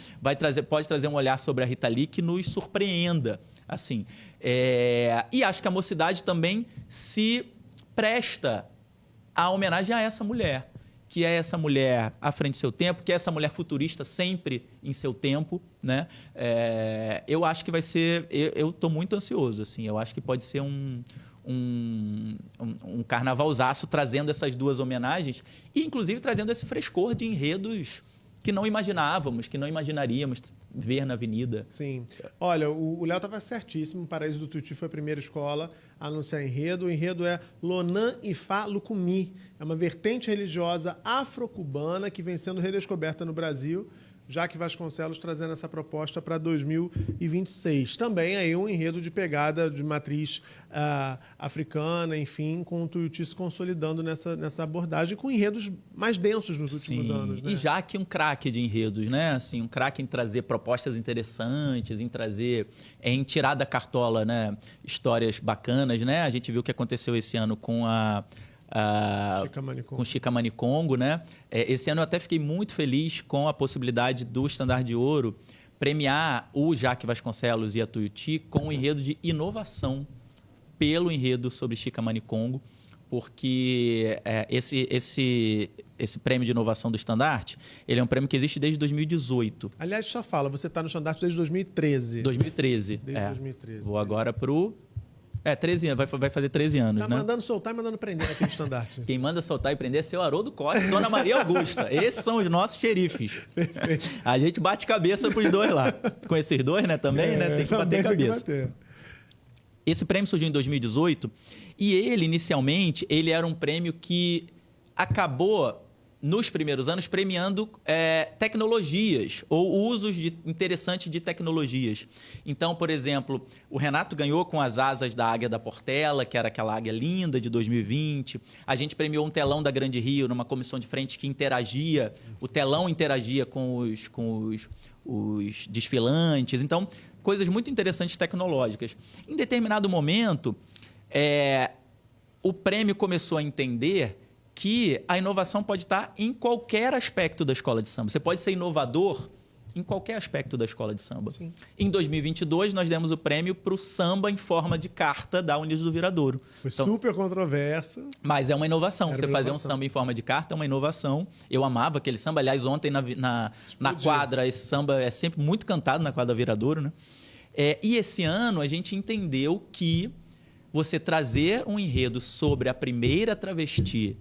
pode trazer um olhar sobre a Rita Lee que nos surpreenda. Assim. E acho que a Mocidade também se presta a homenagem a essa mulher, que é essa mulher à frente do seu tempo, que é essa mulher futurista sempre em seu tempo, né? Eu acho que vai ser... Eu estou muito ansioso, assim. Eu acho que pode ser um carnavalzaço trazendo essas duas homenagens e, inclusive, trazendo esse frescor de enredos que não imaginávamos, que não imaginaríamos ver na Avenida. Sim. Olha, o Léo estava certíssimo. O Paraíso do Tuiuti foi a primeira escola a anunciar enredo. O enredo é Lonan Ifá Lucumi. É uma vertente religiosa afro-cubana que vem sendo redescoberta no Brasil, Jaque Vasconcelos trazendo essa proposta para 2026. Também aí um enredo de pegada de matriz africana, enfim, com o Tuiuti se consolidando nessa abordagem, com enredos mais densos nos últimos anos. Né? E Jaque um craque de enredos, né? Assim, um craque em trazer propostas interessantes, em tirar da cartola, né, histórias bacanas, né? A gente viu o que aconteceu esse ano com com Chica Manicongo, né? Esse ano eu até fiquei muito feliz com a possibilidade do Estandarte de Ouro premiar o Jaque Vasconcelos e a Tuiuti com um enredo de inovação pelo enredo sobre Chica Manicongo, porque esse prêmio de inovação do Estandarte, ele é um prêmio que existe desde 2018. Aliás, só fala, você está no Estandarte desde 2013. 2013. Desde 2013. Vou agora para o... 13 anos, vai fazer 13 anos, tá, né? Mandando soltar e mandando prender aqui no Estandarte. Quem manda soltar e prender é seu Haroldo Costa e Dona Maria Augusta. Esses são os nossos xerifes. Perfeito. A gente bate cabeça pros dois lá. Com esses dois, né? Também, né? Tem que bater cabeça. Esse prêmio surgiu em 2018 e ele, inicialmente, ele era um prêmio que acabou, nos primeiros anos, premiando tecnologias ou usos interessantes de tecnologias. Então, por exemplo, o Renato ganhou com as asas da Águia da Portela, que era aquela águia linda de 2020. A gente premiou um telão da Grande Rio numa comissão de frente que interagia, o telão interagia com os desfilantes. Então, coisas muito interessantes tecnológicas. Em determinado momento, o prêmio começou a entender que a inovação pode estar em qualquer aspecto da escola de samba. Você pode ser inovador em qualquer aspecto da escola de samba. Sim. Em 2022, nós demos o prêmio para o samba em forma de carta da Unidos do Viradouro. Foi super controverso. Mas é uma inovação. Você fazer um samba em forma de carta é uma inovação. Eu amava aquele samba. Aliás, ontem na quadra, esse samba é sempre muito cantado na quadra Viradouro, né? E esse ano a gente entendeu que você trazer um enredo sobre a primeira travesti,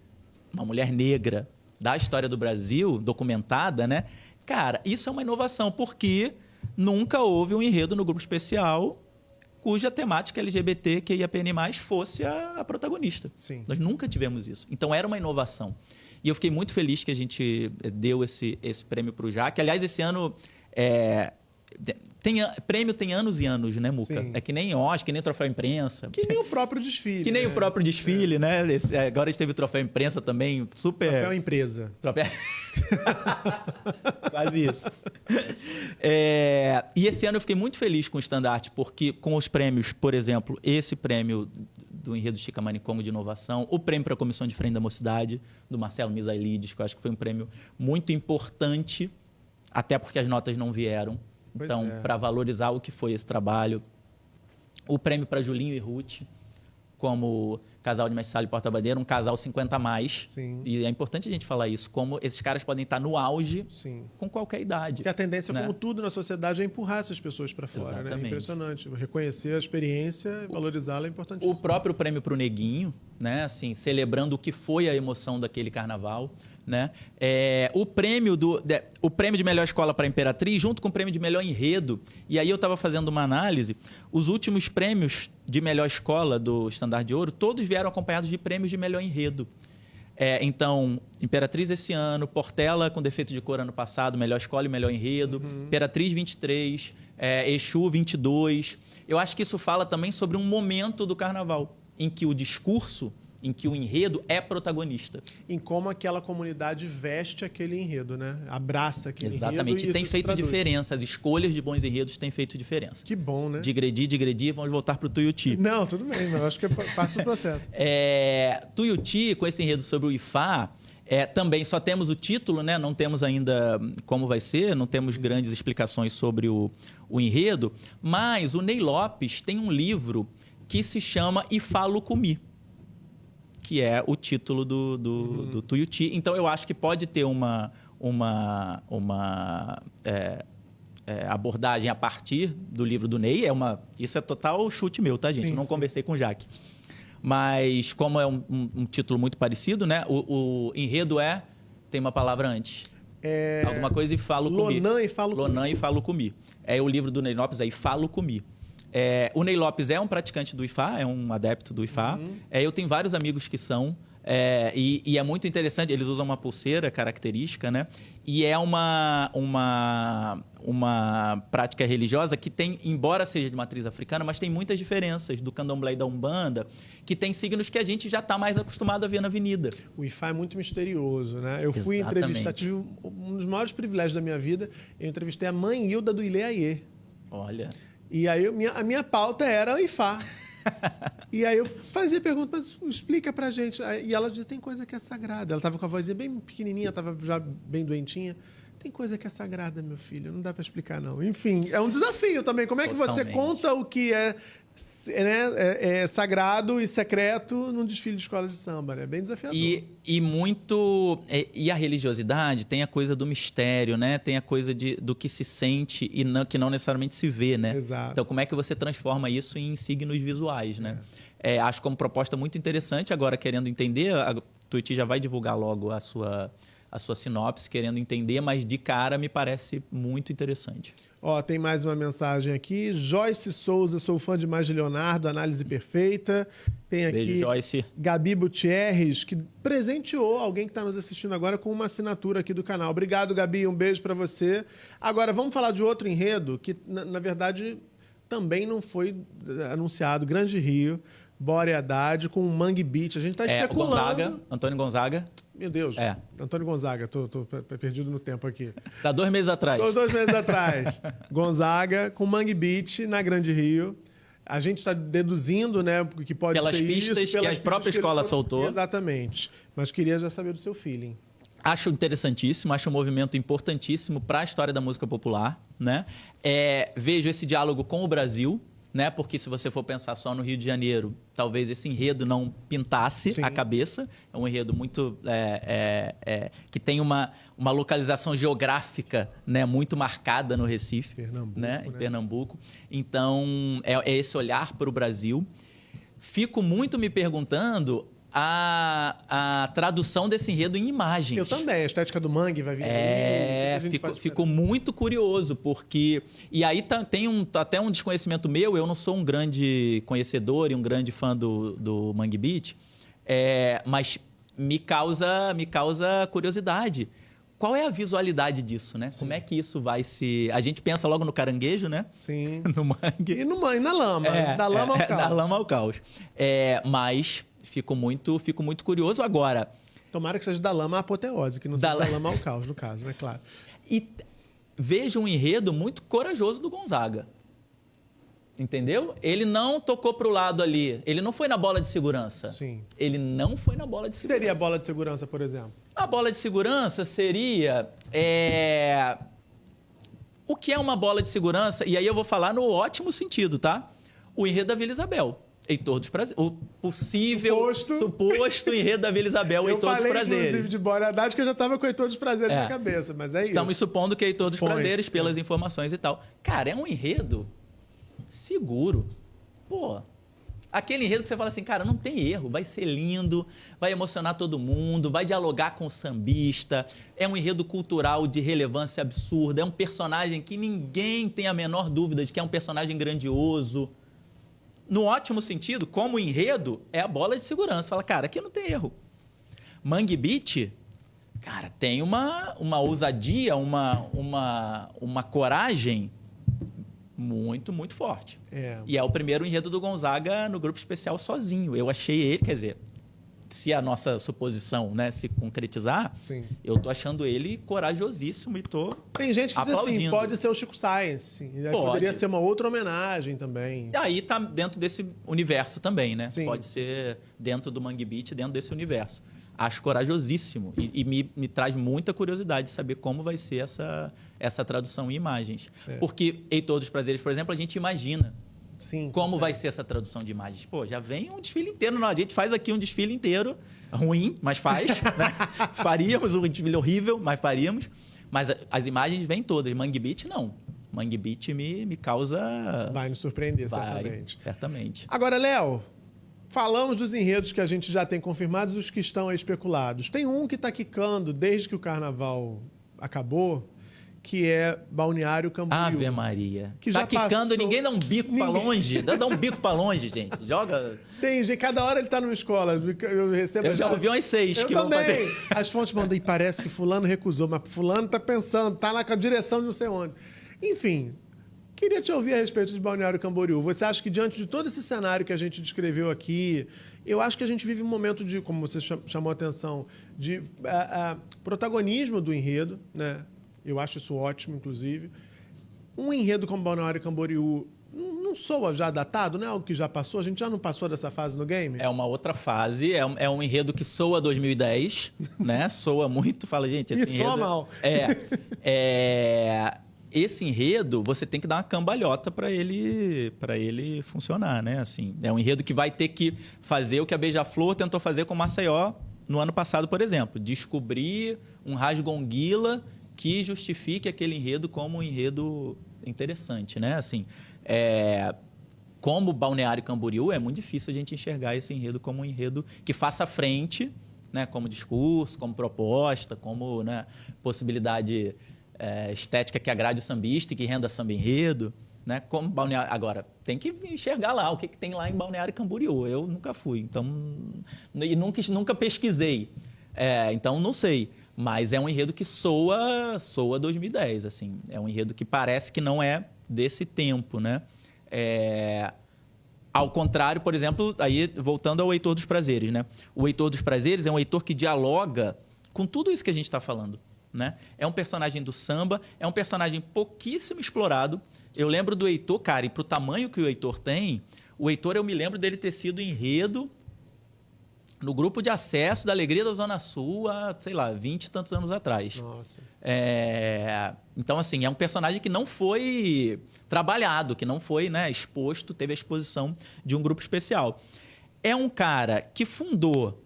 uma mulher negra da história do Brasil, documentada, né? Cara, isso é uma inovação, porque nunca houve um enredo no grupo especial cuja temática LGBTQIAPN+, fosse a protagonista. Sim. Nós nunca tivemos isso. Então, era uma inovação. E eu fiquei muito feliz que a gente deu esse prêmio para o Jaque. Aliás, esse ano... prêmio tem anos e anos, né, Muca? Sim. É que nem Oscar, que nem troféu imprensa. Que nem o próprio desfile. Que nem o próprio desfile, né? Agora a gente teve o troféu imprensa também, super... Troféu empresa. Quase isso. E esse ano eu fiquei muito feliz com o Estandarte, porque com os prêmios, por exemplo, esse prêmio do Enredo Chica Manicongo de inovação, o prêmio para a Comissão de Frente da Mocidade, do Marcelo Misailides, que eu acho que foi um prêmio muito importante, até porque as notas não vieram. Então, para valorizar o que foi esse trabalho. O prêmio para Julinho e Ruth, como casal de mestre sala e porta-bandeira, um casal 50+. Sim. E é importante a gente falar isso, como esses caras podem estar no auge. Sim. Com qualquer idade. Porque a tendência, né? como tudo na sociedade, é empurrar essas pessoas para fora. Né? É impressionante. Reconhecer a experiência e valorizá-la é importantíssimo. O próprio prêmio para o Neguinho, né? Assim, celebrando o que foi a emoção daquele carnaval. Né? O prêmio de melhor escola para a Imperatriz, junto com o prêmio de melhor enredo. E aí eu estava fazendo uma análise. Os últimos prêmios de melhor escola do Estandarte de Ouro, todos vieram acompanhados de prêmios de melhor enredo. Então, Imperatriz esse ano, Portela com defeito de cor ano passado, melhor escola e melhor enredo, Imperatriz 23, Exu 22. Eu acho que isso fala também sobre um momento do carnaval, em que o discurso, em que o enredo é protagonista. Em como aquela comunidade veste aquele enredo, né? Abraça aquele enredo. Exatamente. E tem feito diferença. As escolhas de bons enredos têm feito diferença. Que bom, né? Digredir, vamos voltar para o Tuiuti. Não, tudo bem, mas acho que é parte do processo. Tuiuti, com esse enredo sobre o Ifá, também só temos o título, né? Não temos ainda como vai ser, não temos grandes explicações sobre o enredo, mas o Ney Lopes tem um livro que se chama Ifá Lucumi, que é o título do Tuiuti. Então, eu acho que pode ter uma abordagem a partir do livro do Ney. Isso é total chute meu, tá, gente? Sim, eu não conversei com o Jaque. Mas, como é um título muito parecido, né? O enredo tem uma palavra antes. Alguma coisa e falo comi. Lonan e falo comi. O livro do Ney Lopes é Ifá Lucumi. O Ney Lopes é um praticante do Ifá, é um adepto do Ifá. Eu tenho vários amigos que são. E é muito interessante, eles usam uma pulseira característica, né? E é uma prática religiosa que tem, embora seja de matriz africana, mas tem muitas diferenças do candomblé e da umbanda, que tem signos que a gente já está mais acostumado a ver na avenida. O Ifá é muito misterioso, né? Eu fui entrevistar, tive um dos maiores privilégios da minha vida, eu entrevistei a mãe Hilda do Ilê Aie. Olha... E aí a minha pauta era o Ifá. E aí eu fazia pergunta, mas explica pra gente. E ela dizia, tem coisa que é sagrada. Ela estava com a vozinha bem pequenininha, estava já bem doentinha. Tem coisa que é sagrada, meu filho, não dá para explicar, não. Enfim, é um desafio também. Como é que você conta o que é sagrado e secreto num desfile de escola de samba, né? É bem desafiador. E a religiosidade tem a coisa do mistério, né? Tem a coisa do que se sente e que não necessariamente se vê, né? Exato. Então, como é que você transforma isso em signos visuais, né? Acho como proposta muito interessante. Agora, querendo entender, a Tuiuti já vai divulgar logo a sua sinopse, querendo entender, mas de cara me parece muito interessante. Tem mais uma mensagem aqui. Joyce Souza, sou fã demais de Leonardo, análise perfeita. Tem aqui Beijo, Joyce. Gabi Gutierrez, que presenteou alguém que está nos assistindo agora com uma assinatura aqui do canal. Obrigado, Gabi, um beijo para você. Agora, vamos falar de outro enredo que, na verdade, também não foi anunciado. Grande Rio, Bora e Haddad com o Mangue Beat. A gente está especulando. Antônio Gonzaga. Meu Deus. Antônio Gonzaga. Tô perdido no tempo aqui. Tá 2 meses atrás. 2 meses atrás. Gonzaga com Mangue Beat na Grande Rio. A gente está deduzindo, né, que pode ser pistas isso. Que a própria escola soltou. Exatamente. Mas queria já saber do seu feeling. Acho interessantíssimo, acho um movimento importantíssimo para a história da música popular, né? Vejo esse diálogo com o Brasil, né? Porque se você for pensar só no Rio de Janeiro, talvez esse enredo não pintasse a cabeça. É um enredo muito que tem uma localização geográfica, né, muito marcada no Recife, Pernambuco, né? Em Pernambuco. Então, é esse olhar para o Brasil. Fico muito me perguntando a tradução desse enredo em imagens. Eu também. A estética do Mangue vai vir. Fico muito curioso, porque... E aí tem até um desconhecimento meu. Eu não sou um grande conhecedor e um grande fã do Mangue Beat, mas me causa curiosidade. Qual é a visualidade disso, né? Sim. Como é que isso vai se... A gente pensa logo no caranguejo, né? Sim. No mangue. E na lama. Da lama ao caos. Da lama ao caos. Mas... Fico muito curioso agora. Tomara que seja da lama à apoteose, que não seja da lama ao caos, no caso, né? Claro. E vejo um enredo muito corajoso do Gonzaga. Entendeu? Ele não tocou para o lado ali. Ele não foi na bola de segurança. Sim. Ele não foi na bola de segurança. Seria a bola de segurança, por exemplo? A bola de segurança seria... O que é uma bola de segurança? E aí eu vou falar no ótimo sentido, tá? O enredo da Vila Isabel. Heitor dos Prazeres. O possível, suposto enredo da Vila Isabel, Heitor dos Prazeres. Eu falei, inclusive, de Bora e Haddad, que eu já estava com o Heitor dos Prazeres na cabeça, mas é isso. Estamos supondo que é Heitor dos Prazeres, pelas informações e tal. Cara, é um enredo seguro. Pô, aquele enredo que você fala assim, cara, não tem erro, vai ser lindo, vai emocionar todo mundo, vai dialogar com o sambista, é um enredo cultural de relevância absurda, é um personagem que ninguém tem a menor dúvida de que é um personagem grandioso. No ótimo sentido, como enredo, é a bola de segurança. Fala, cara, aqui não tem erro. Mangue Beach, cara, tem uma ousadia, uma coragem muito, muito forte. E é o primeiro enredo do Gonzaga no grupo especial sozinho. Eu achei ele, quer dizer, se a nossa suposição, né, se concretizar, Sim. eu tô achando ele corajosíssimo e tô Tem gente que diz aplaudindo. assim, pode ser o Chico Science. Poderia ser uma outra homenagem também. E aí tá dentro desse universo também, né? Sim. Pode ser dentro do Mangue Beach, dentro desse universo. Acho corajosíssimo e me traz muita curiosidade de saber como vai ser essa tradução em imagens. Porque Heitor dos Prazeres, por exemplo, a gente imagina Sim, como vai ser essa tradução de imagens. Pô, já vem um desfile inteiro. Não, a gente faz aqui um desfile inteiro, ruim, mas faz. Né? Faríamos um desfile horrível, mas faríamos. Mas as imagens vêm todas. Mangue Beach, não. Mangue Beach me causa... Vai nos surpreender, certamente. Certamente. Agora, Léo, falamos dos enredos que a gente já tem confirmados e os que estão aí especulados. Tem um que está quicando desde que o carnaval acabou, que é Balneário Camboriú. Ave Maria. Que tá já quicando, passou... ninguém dá um bico pra longe. Dá um bico pra longe, gente. Joga... Tem, gente, cada hora ele tá numa escola. Eu recebo... Eu já ouvi umas 6 que vão fazer. As fontes mandam, e parece que fulano recusou, mas fulano tá pensando, tá na direção de não sei onde. Enfim, queria te ouvir a respeito de Balneário Camboriú. Você acha que diante de todo esse cenário que a gente descreveu aqui, eu acho que a gente vive um momento de, como você chamou a atenção, de protagonismo do enredo, né? Eu acho isso ótimo, inclusive. Um enredo como Balneário Camboriú não soa já datado, não é algo que já passou? A gente já não passou dessa fase no game? É uma outra fase, é um enredo que soa 2010, né? Soa muito, fala, gente, esse enredo... soa mal. Esse enredo, você tem que dar uma cambalhota para ele funcionar, né? Assim, é um enredo que vai ter que fazer o que a Beija-Flor tentou fazer com Maceió no ano passado, por exemplo. Descobrir um rasgonguila que justifique aquele enredo como um enredo interessante, né? Assim, como Balneário Camboriú, é muito difícil a gente enxergar esse enredo como um enredo que faça frente, né? Como discurso, como proposta, como, né, possibilidade estética que agrade o sambista e que renda samba enredo, né? Como Balneário... Agora, tem que enxergar lá o que tem lá em Balneário Camboriú. Eu nunca fui, então... E nunca pesquisei. Então, não sei. Mas é um enredo que soa 2010, assim. É um enredo que parece que não é desse tempo, né? Ao contrário, por exemplo, aí voltando ao Heitor dos Prazeres, né? O Heitor dos Prazeres é um Heitor que dialoga com tudo isso que a gente está falando, né? É um personagem do samba, é um personagem pouquíssimo explorado. Eu lembro do Heitor, cara, e pro tamanho que o Heitor tem, o Heitor, eu me lembro dele ter sido enredo no grupo de acesso da Alegria da Zona Sul há, sei lá, 20 e tantos anos atrás. Nossa. Então, assim, é um personagem que não foi trabalhado, que não foi, né, exposto, teve a exposição de um grupo especial. É um cara que fundou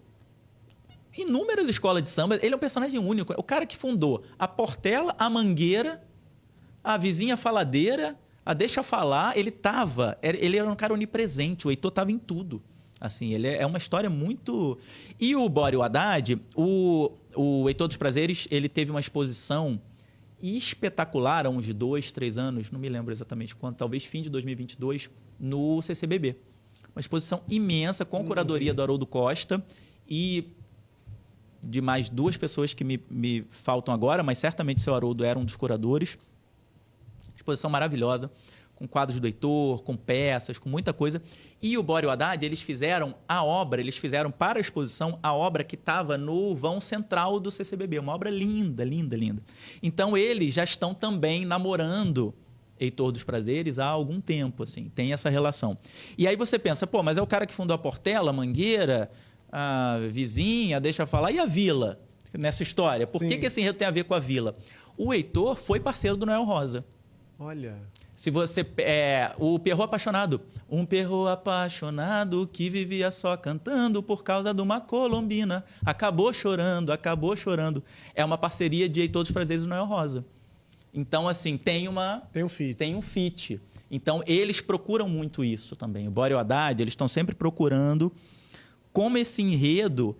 inúmeras escolas de samba. Ele é um personagem único. É o cara que fundou a Portela, a Mangueira, a Vizinha Faladeira, a Deixa Falar. Ele era um cara onipresente. O Heitor estava em tudo. Assim, ele é uma história muito... E o Bório Haddad, o Heitor dos Prazeres, ele teve uma exposição espetacular há uns 2, 3 anos, não me lembro exatamente quando, talvez fim de 2022, no CCBB. Uma exposição imensa, com curadoria do Haroldo Costa e de mais 2 pessoas que me faltam agora, mas certamente o seu Haroldo era um dos curadores. Exposição maravilhosa, com quadros do Heitor, com peças, com muita coisa. E o Bório Haddad, eles fizeram para a exposição a obra que estava no vão central do CCBB, uma obra linda, linda, linda. Então, eles já estão também namorando Heitor dos Prazeres há algum tempo, assim, tem essa relação. E aí você pensa, pô, mas é o cara que fundou a Portela, a Mangueira, a Vizinha, Deixa Falar, e a Vila, nessa história? Por que esse enredo tem a ver com a Vila? O Heitor foi parceiro do Noel Rosa. Olha... Se você... o Perro Apaixonado. Um perro apaixonado que vivia só cantando por causa de uma colombina. Acabou chorando, acabou chorando. É uma parceria de Heitor dos Prazeres e Noel Rosa. Então, assim, tem um feat. Então, eles procuram muito isso também. O Bório Haddad, eles estão sempre procurando como esse enredo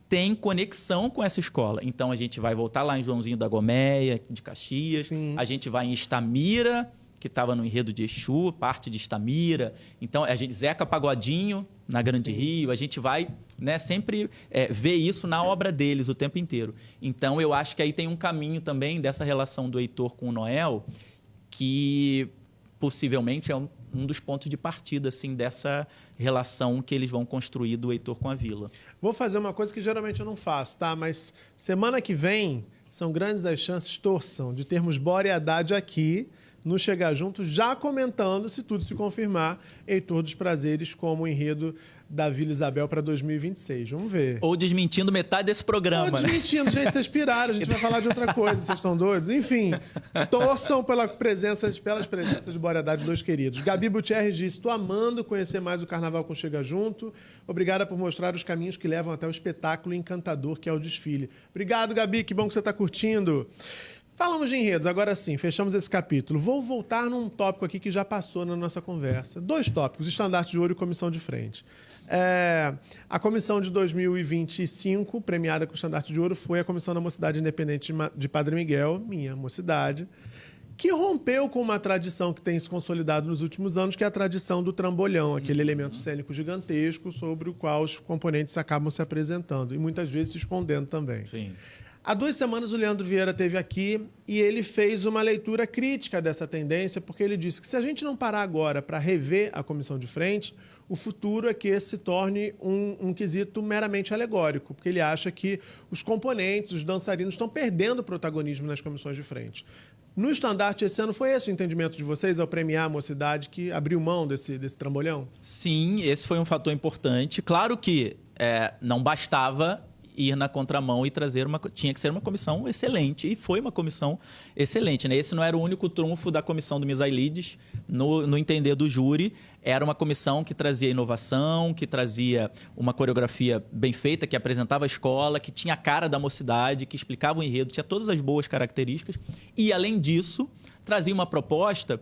tem conexão com essa escola. Então, a gente vai voltar lá em Joãozinho da Goméia, de Caxias. Sim. A gente vai em Estamira, que estava no enredo de Exu, parte de Estamira. Então, a gente Zeca Pagodinho, na Grande Rio. A gente vai, né, sempre ver isso na obra deles o tempo inteiro. Então, eu acho que aí tem um caminho também dessa relação do Heitor com o Noel, que possivelmente é um dos pontos de partida assim, dessa relação que eles vão construir do Heitor com a Vila. Vou fazer uma coisa que geralmente eu não faço, tá? Mas semana que vem são grandes as chances, torçam, de termos Bora e Haddad aqui no Chegar Junto, já comentando, se tudo se confirmar, Heitor dos Prazeres como enredo da Vila Isabel para 2026. Vamos ver. Ou desmentindo metade desse programa, Ou desmentindo, né? Gente, vocês piraram, a gente vai falar de outra coisa, vocês estão doidos? Enfim, torçam pelas presenças de Bora e Haddad, dois queridos. Gabi Gutierrez disse, estou amando conhecer mais o Carnaval com Chega Junto. Obrigada por mostrar os caminhos que levam até o espetáculo encantador que é o desfile. Obrigado, Gabi, que bom que você está curtindo. Falamos de enredos, agora sim, fechamos esse capítulo. Vou voltar num tópico aqui que já passou na nossa conversa. 2 tópicos, estandarte de ouro e comissão de frente. A comissão de 2025, premiada com o estandarte de ouro, foi a Comissão da Mocidade Independente de Padre Miguel, minha mocidade, que rompeu com uma tradição que tem se consolidado nos últimos anos, que é a tradição do trambolhão, aquele elemento cênico gigantesco sobre o qual os componentes acabam se apresentando e muitas vezes se escondendo também. Sim. Há 2 semanas o Leandro Vieira esteve aqui e ele fez uma leitura crítica dessa tendência, porque ele disse que se a gente não parar agora para rever a comissão de frente, o futuro é que esse se torne um quesito meramente alegórico, porque ele acha que os componentes, os dançarinos, estão perdendo protagonismo nas comissões de frente. No estandarte esse ano, foi esse o entendimento de vocês ao premiar a mocidade que abriu mão desse trambolhão? Sim, esse foi um fator importante. Claro que não bastava ir na contramão e trazer tinha que ser uma comissão excelente, e foi uma comissão excelente, né? Esse não era o único trunfo da comissão do Misailides, no entender do júri. Era uma comissão que trazia inovação, que trazia uma coreografia bem feita, que apresentava a escola, que tinha a cara da mocidade, que explicava o enredo, tinha todas as boas características, e além disso, trazia uma proposta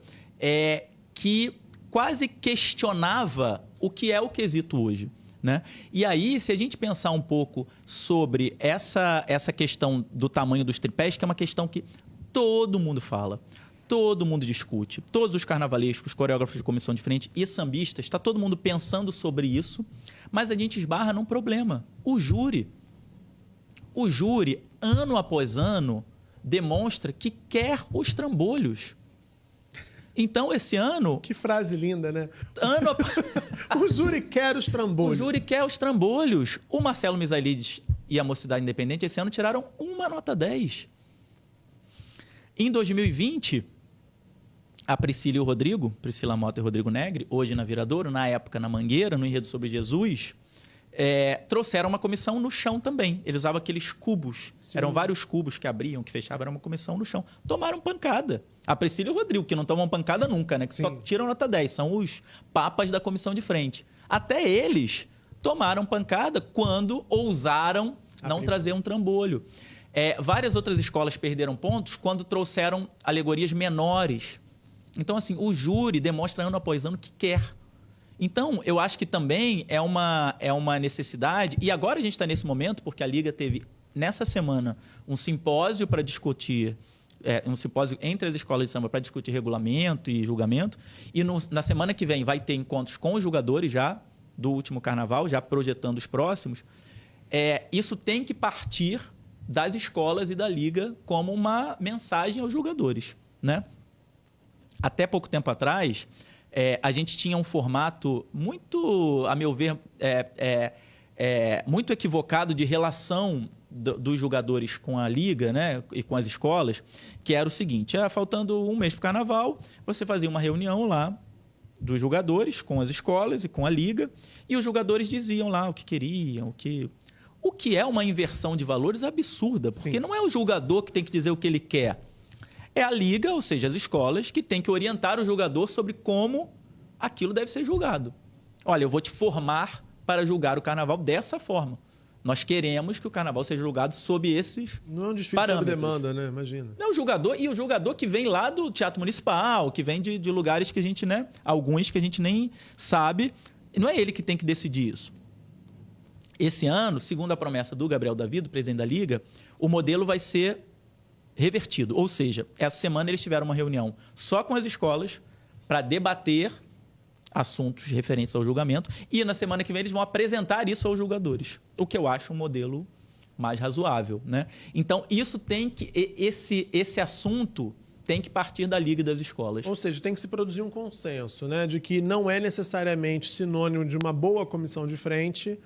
que quase questionava o que é o quesito hoje, né? E aí, se a gente pensar um pouco sobre essa questão do tamanho dos tripés, que é uma questão que todo mundo fala, todo mundo discute, todos os carnavalescos, coreógrafos de comissão de frente e sambistas, está todo mundo pensando sobre isso, mas a gente esbarra num problema. O júri, ano após ano, demonstra que quer os trambolhos. Então, esse ano... Que frase linda, né? O júri quer os trambolhos. O júri quer os trambolhos. O Marcelo Misailides e a Mocidade Independente, esse ano, tiraram uma nota 10. Em 2020, a Priscila e o Rodrigo, Priscila Mota e Rodrigo Negri, hoje na Viradouro, na época na Mangueira, no Enredo sobre Jesus, trouxeram uma comissão no chão também. Eles usavam aqueles cubos. Sim. Eram vários cubos que abriam, que fechavam, era uma comissão no chão. Tomaram pancada. A Priscila e o Rodrigo, que não tomam pancada nunca, né? Que Sim. Só tiram nota 10. São os papas da comissão de frente. Até eles tomaram pancada quando ousaram não trazer um trambolho. Várias outras escolas perderam pontos quando trouxeram alegorias menores. Então, assim, o júri demonstra ano após ano que quer. Então, eu acho que também é uma necessidade, e agora a gente está nesse momento, porque a Liga teve, nessa semana, um simpósio para discutir, um simpósio entre as escolas de samba para discutir regulamento e julgamento, e na semana que vem vai ter encontros com os jogadores já, do último carnaval, já projetando os próximos. Isso tem que partir das escolas e da Liga como uma mensagem aos jogadores, né? Até pouco tempo atrás, a gente tinha um formato muito, a meu ver, muito equivocado de relação dos jogadores com a Liga, né, e com as escolas, que era o seguinte: faltando um mês para o Carnaval, você fazia uma reunião lá dos jogadores com as escolas e com a Liga, e os jogadores diziam lá o que queriam, o que é uma inversão de valores absurda, porque Sim. não é o jogador que tem que dizer o que ele quer. É a Liga, ou seja, as escolas, que tem que orientar o jogador sobre como aquilo deve ser julgado. Olha, eu vou te formar para julgar o Carnaval dessa forma. Nós queremos que o Carnaval seja julgado sob esses Não é um desfile sob demanda, né? Imagina. Não, o jogador que vem lá do Teatro Municipal, que vem de lugares que a gente, né? Alguns que a gente nem sabe. Não é ele que tem que decidir isso. Esse ano, segundo a promessa do Gabriel Davi, do presidente da Liga, o modelo vai ser revertido. Ou seja, essa semana eles tiveram uma reunião só com as escolas para debater assuntos referentes ao julgamento e na semana que vem eles vão apresentar isso aos julgadores, o que eu acho um modelo mais razoável, né? Então, isso tem que... Esse assunto tem que partir da Liga das Escolas. Ou seja, tem que se produzir um consenso, né? De que não é necessariamente sinônimo de uma boa comissão de frente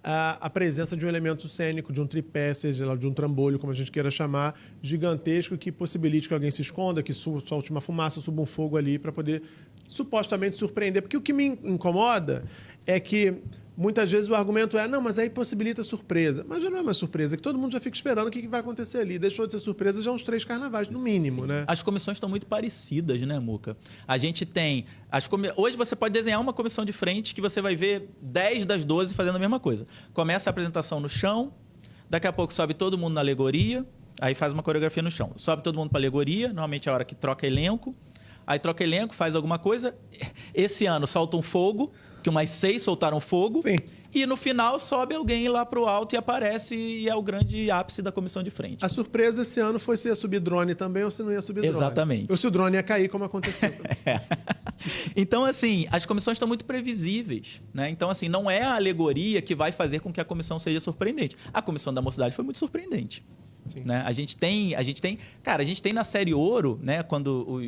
a presença de um elemento cênico, de um tripé, seja lá, de um trambolho, como a gente queira chamar, gigantesco, que possibilite que alguém se esconda, que solte uma fumaça, suba um fogo ali para poder supostamente surpreender. Porque o que me incomoda é que muitas vezes o argumento é, não, mas aí possibilita surpresa. Mas já não é uma surpresa, que todo mundo já fica esperando o que vai acontecer ali. Deixou de ser surpresa já uns 3 carnavais, no mínimo, né? As comissões estão muito parecidas, né, Muca? A gente tem... Hoje você pode desenhar uma comissão de frente que você vai ver 10 das 12 fazendo a mesma coisa. Começa a apresentação no chão, daqui a pouco sobe todo mundo na alegoria, aí faz uma coreografia no chão. Sobe todo mundo para a alegoria, normalmente é a hora que troca elenco. Aí troca elenco, faz alguma coisa. Esse ano solta um fogo, que umas 6 soltaram fogo. Sim. E no final sobe alguém lá pro alto e aparece e é o grande ápice da comissão de frente. A surpresa esse ano foi se ia subir drone também ou se não ia subir drone. Exatamente. Ou se o drone ia cair, como aconteceu também. Então, assim, as comissões estão muito previsíveis, né? Então, assim, não é a alegoria que vai fazer com que a comissão seja surpreendente. A comissão da mocidade foi muito surpreendente. Sim. Né? A gente tem na série Ouro, né? Quando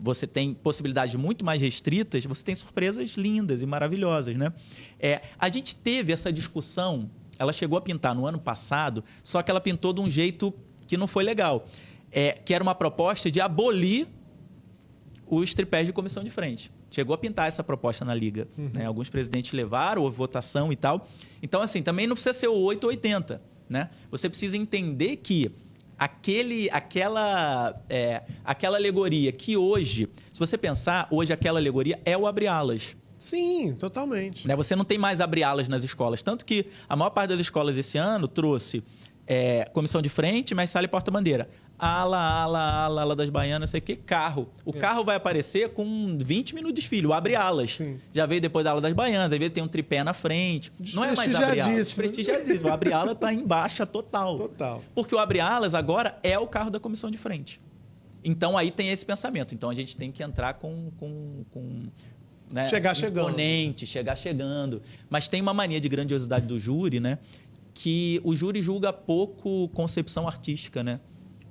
você tem possibilidades muito mais restritas, você tem surpresas lindas e maravilhosas, né? A gente teve essa discussão, ela chegou a pintar no ano passado, só que ela pintou de um jeito que não foi legal, que era uma proposta de abolir os tripés de comissão de frente. Chegou a pintar essa proposta na Liga. Né? Alguns presidentes levaram, houve votação e tal. Então, assim, também não precisa ser o 8 ou 80. Né? Você precisa entender que aquela alegoria que hoje, se você pensar, hoje aquela alegoria é o abre-alas. Sim, totalmente. Né? Você não tem mais abre-alas nas escolas. Tanto que a maior parte das escolas esse ano trouxe comissão de frente, mestre-sala e porta-bandeira. Ala das baianas, não sei o que, carro. O carro vai aparecer com 20 minutos de desfile, o abre-alas. Sim. Já veio depois da ala das baianas, às vezes tem um tripé na frente. Não é mais abre-alas. Desprestigiadíssimo. O abre-alas está em baixa total. Total. Porque o abre-alas agora é o carro da comissão de frente. Então, aí tem esse pensamento. Então, a gente tem que entrar com né, chegar chegando. Mas tem uma mania de grandiosidade do júri, né? Que o júri julga pouco concepção artística, né?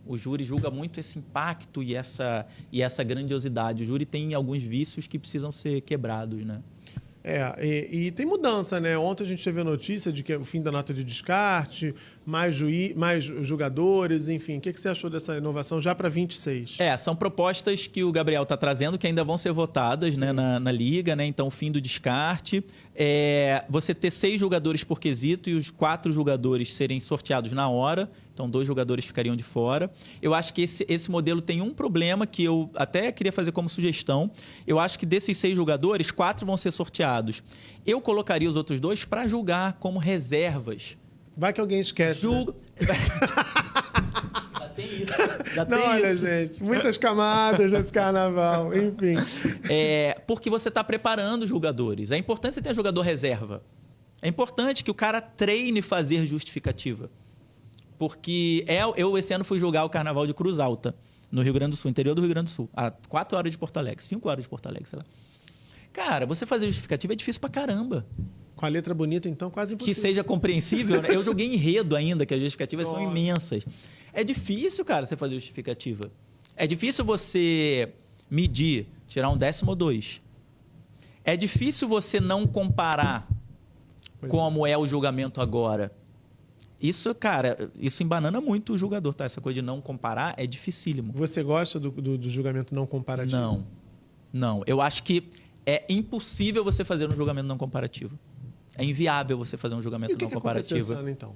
O júri julga muito esse impacto e essa grandiosidade. O júri tem alguns vícios que precisam ser quebrados, né? E tem mudança, né? Ontem a gente teve a notícia de que é o fim da nota de descarte, mais julgadores, enfim. O que você achou dessa inovação já para 26? São propostas que o Gabriel está trazendo que ainda vão ser votadas, né, na Liga, né? Então, fim do descarte. Você ter 6 julgadores por quesito e os 4 julgadores serem sorteados na hora. Então, 2 jogadores ficariam de fora. Eu acho que esse modelo tem um problema que eu até queria fazer como sugestão. Eu acho que desses 6 jogadores, 4 vão ser sorteados. Eu colocaria os outros 2 para julgar como reservas. Vai que alguém esquece. Né? Já tem isso. Olha, gente, muitas camadas nesse carnaval, enfim. Porque você está preparando os jogadores. É importante você ter jogador reserva. É importante que o cara treine fazer justificativa. Porque eu esse ano fui julgar o Carnaval de Cruz Alta, no Rio Grande do Sul, interior do Rio Grande do Sul. A 4 horas de Porto Alegre, 5 horas de Porto Alegre, sei lá. Cara, você fazer justificativa é difícil pra caramba. Com a letra bonita, então, quase impossível. Que seja compreensível. Né? Eu joguei enredo ainda, que as justificativas são imensas. É difícil, cara, você fazer justificativa. É difícil você medir, tirar um 10º ou 2. É difícil você não comparar como é o julgamento agora. Isso, cara, isso embanana muito o julgador, tá? Essa coisa de não comparar é dificílimo. Você gosta do julgamento não comparativo? Não. Eu acho que é impossível você fazer um julgamento não comparativo. É inviável você fazer um julgamento não comparativo. Esse ano, então?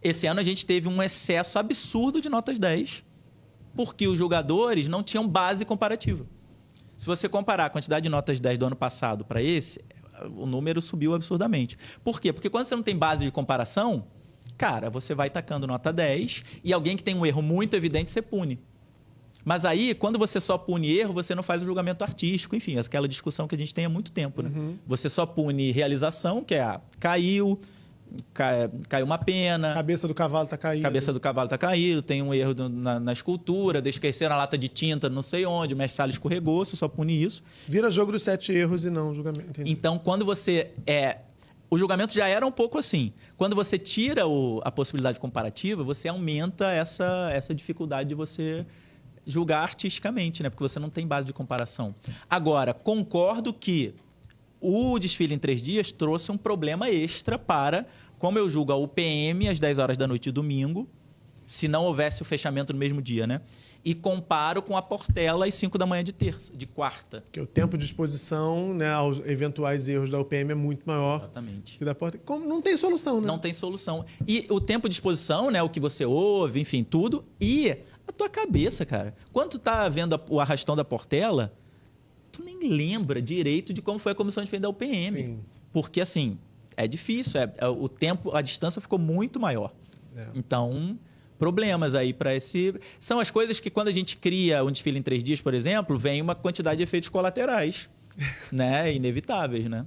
Esse ano a gente teve um excesso absurdo de notas 10, porque os julgadores não tinham base comparativa. Se você comparar a quantidade de notas 10 do ano passado para esse, o número subiu absurdamente. Por quê? Porque quando você não tem base de comparação, cara, você vai tacando nota 10 e alguém que tem um erro muito evidente, você pune. Mas aí, quando você só pune erro, você não faz o julgamento artístico. Enfim, aquela discussão que a gente tem há muito tempo. Né? Você só pune realização, que é caiu, caiu uma pena. Cabeça do cavalo tá caída. Cabeça do cavalo tá caído, tem um erro na escultura, esqueceram a lata de tinta não sei onde, o mestre Sala escorregou, você só pune isso. Vira jogo dos 7 erros e não julgamento. Entendi. Então, quando você... O julgamento já era um pouco assim. Quando você tira a possibilidade comparativa, você aumenta essa dificuldade de você julgar artisticamente, né? Porque você não tem base de comparação. Agora, concordo que o desfile em 3 dias trouxe um problema extra para, como eu julgo a UPM às 10 horas da noite de domingo, se não houvesse o fechamento no mesmo dia, né? E comparo com a Portela às 5 da manhã de quarta. Porque o tempo de exposição, né, aos eventuais erros da UPM é muito maior. Exatamente. Que da Portela. Como não tem solução, né? Não tem solução. E o tempo de exposição, né, o que você ouve, enfim, tudo, e a tua cabeça, cara. Quando tu tá vendo o arrastão da Portela, tu nem lembra direito de como foi a comissão de frente da UPM. Sim. Porque, assim, é difícil. O tempo, a distância ficou muito maior. Então, problemas aí para esse... São as coisas que, quando a gente cria um desfile em 3 dias, por exemplo, vem uma quantidade de efeitos colaterais, né? Inevitáveis, né?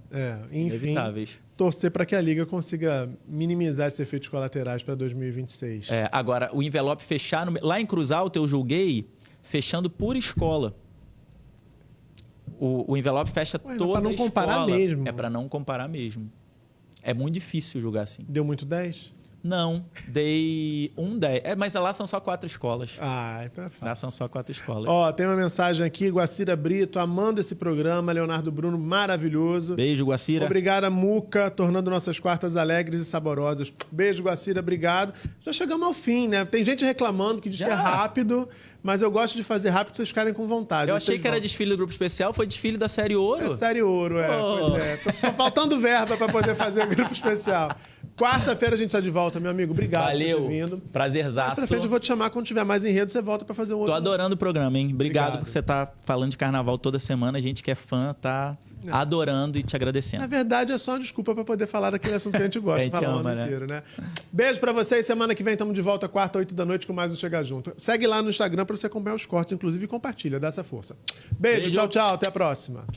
Enfim, inevitáveis. Torcer para que a Liga consiga minimizar esses efeitos colaterais para 2026. Agora, o envelope fechar... Lá em Cruz Alta, eu julguei fechando por escola. O envelope fecha toda a escola. É para não comparar mesmo. É para não comparar mesmo. É muito difícil julgar assim. Deu muito 10? Não, dei 10. Mas lá são só 4 escolas. Então é fácil. Lá são só 4 escolas. Tem uma mensagem aqui, Guacira Brito, amando esse programa, Leonardo Bruno, maravilhoso. Beijo, Guacira. Obrigada, Muca, tornando nossas quartas alegres e saborosas. Beijo, Guacira, obrigado. Já chegamos ao fim, né? Tem gente reclamando que diz que é rápido, mas eu gosto de fazer rápido pra vocês ficarem com vontade. Eu achei que era desfile do Grupo Especial, foi desfile da Série Ouro. É Série Ouro, pois é. Tô faltando verba para poder fazer o Grupo Especial. Quarta-feira a gente tá de volta, meu amigo. Obrigado por ter vindo. Prazerzaço. Pra frente eu vou te chamar quando tiver mais enredo, você volta para fazer o outro. Tô adorando o programa, hein? Obrigado porque você tá falando de carnaval toda semana. A gente que é fã tá adorando e te agradecendo. Na verdade, é só uma desculpa para poder falar daquele assunto que a gente gosta de falar o ano inteiro, né? Beijo para vocês. Semana que vem estamos de volta, quarta, 8 da noite, com mais um Chega Junto. Segue lá no Instagram para você acompanhar os cortes, inclusive, e compartilha. Dá essa força. Beijo. Tchau, tchau. Até a próxima.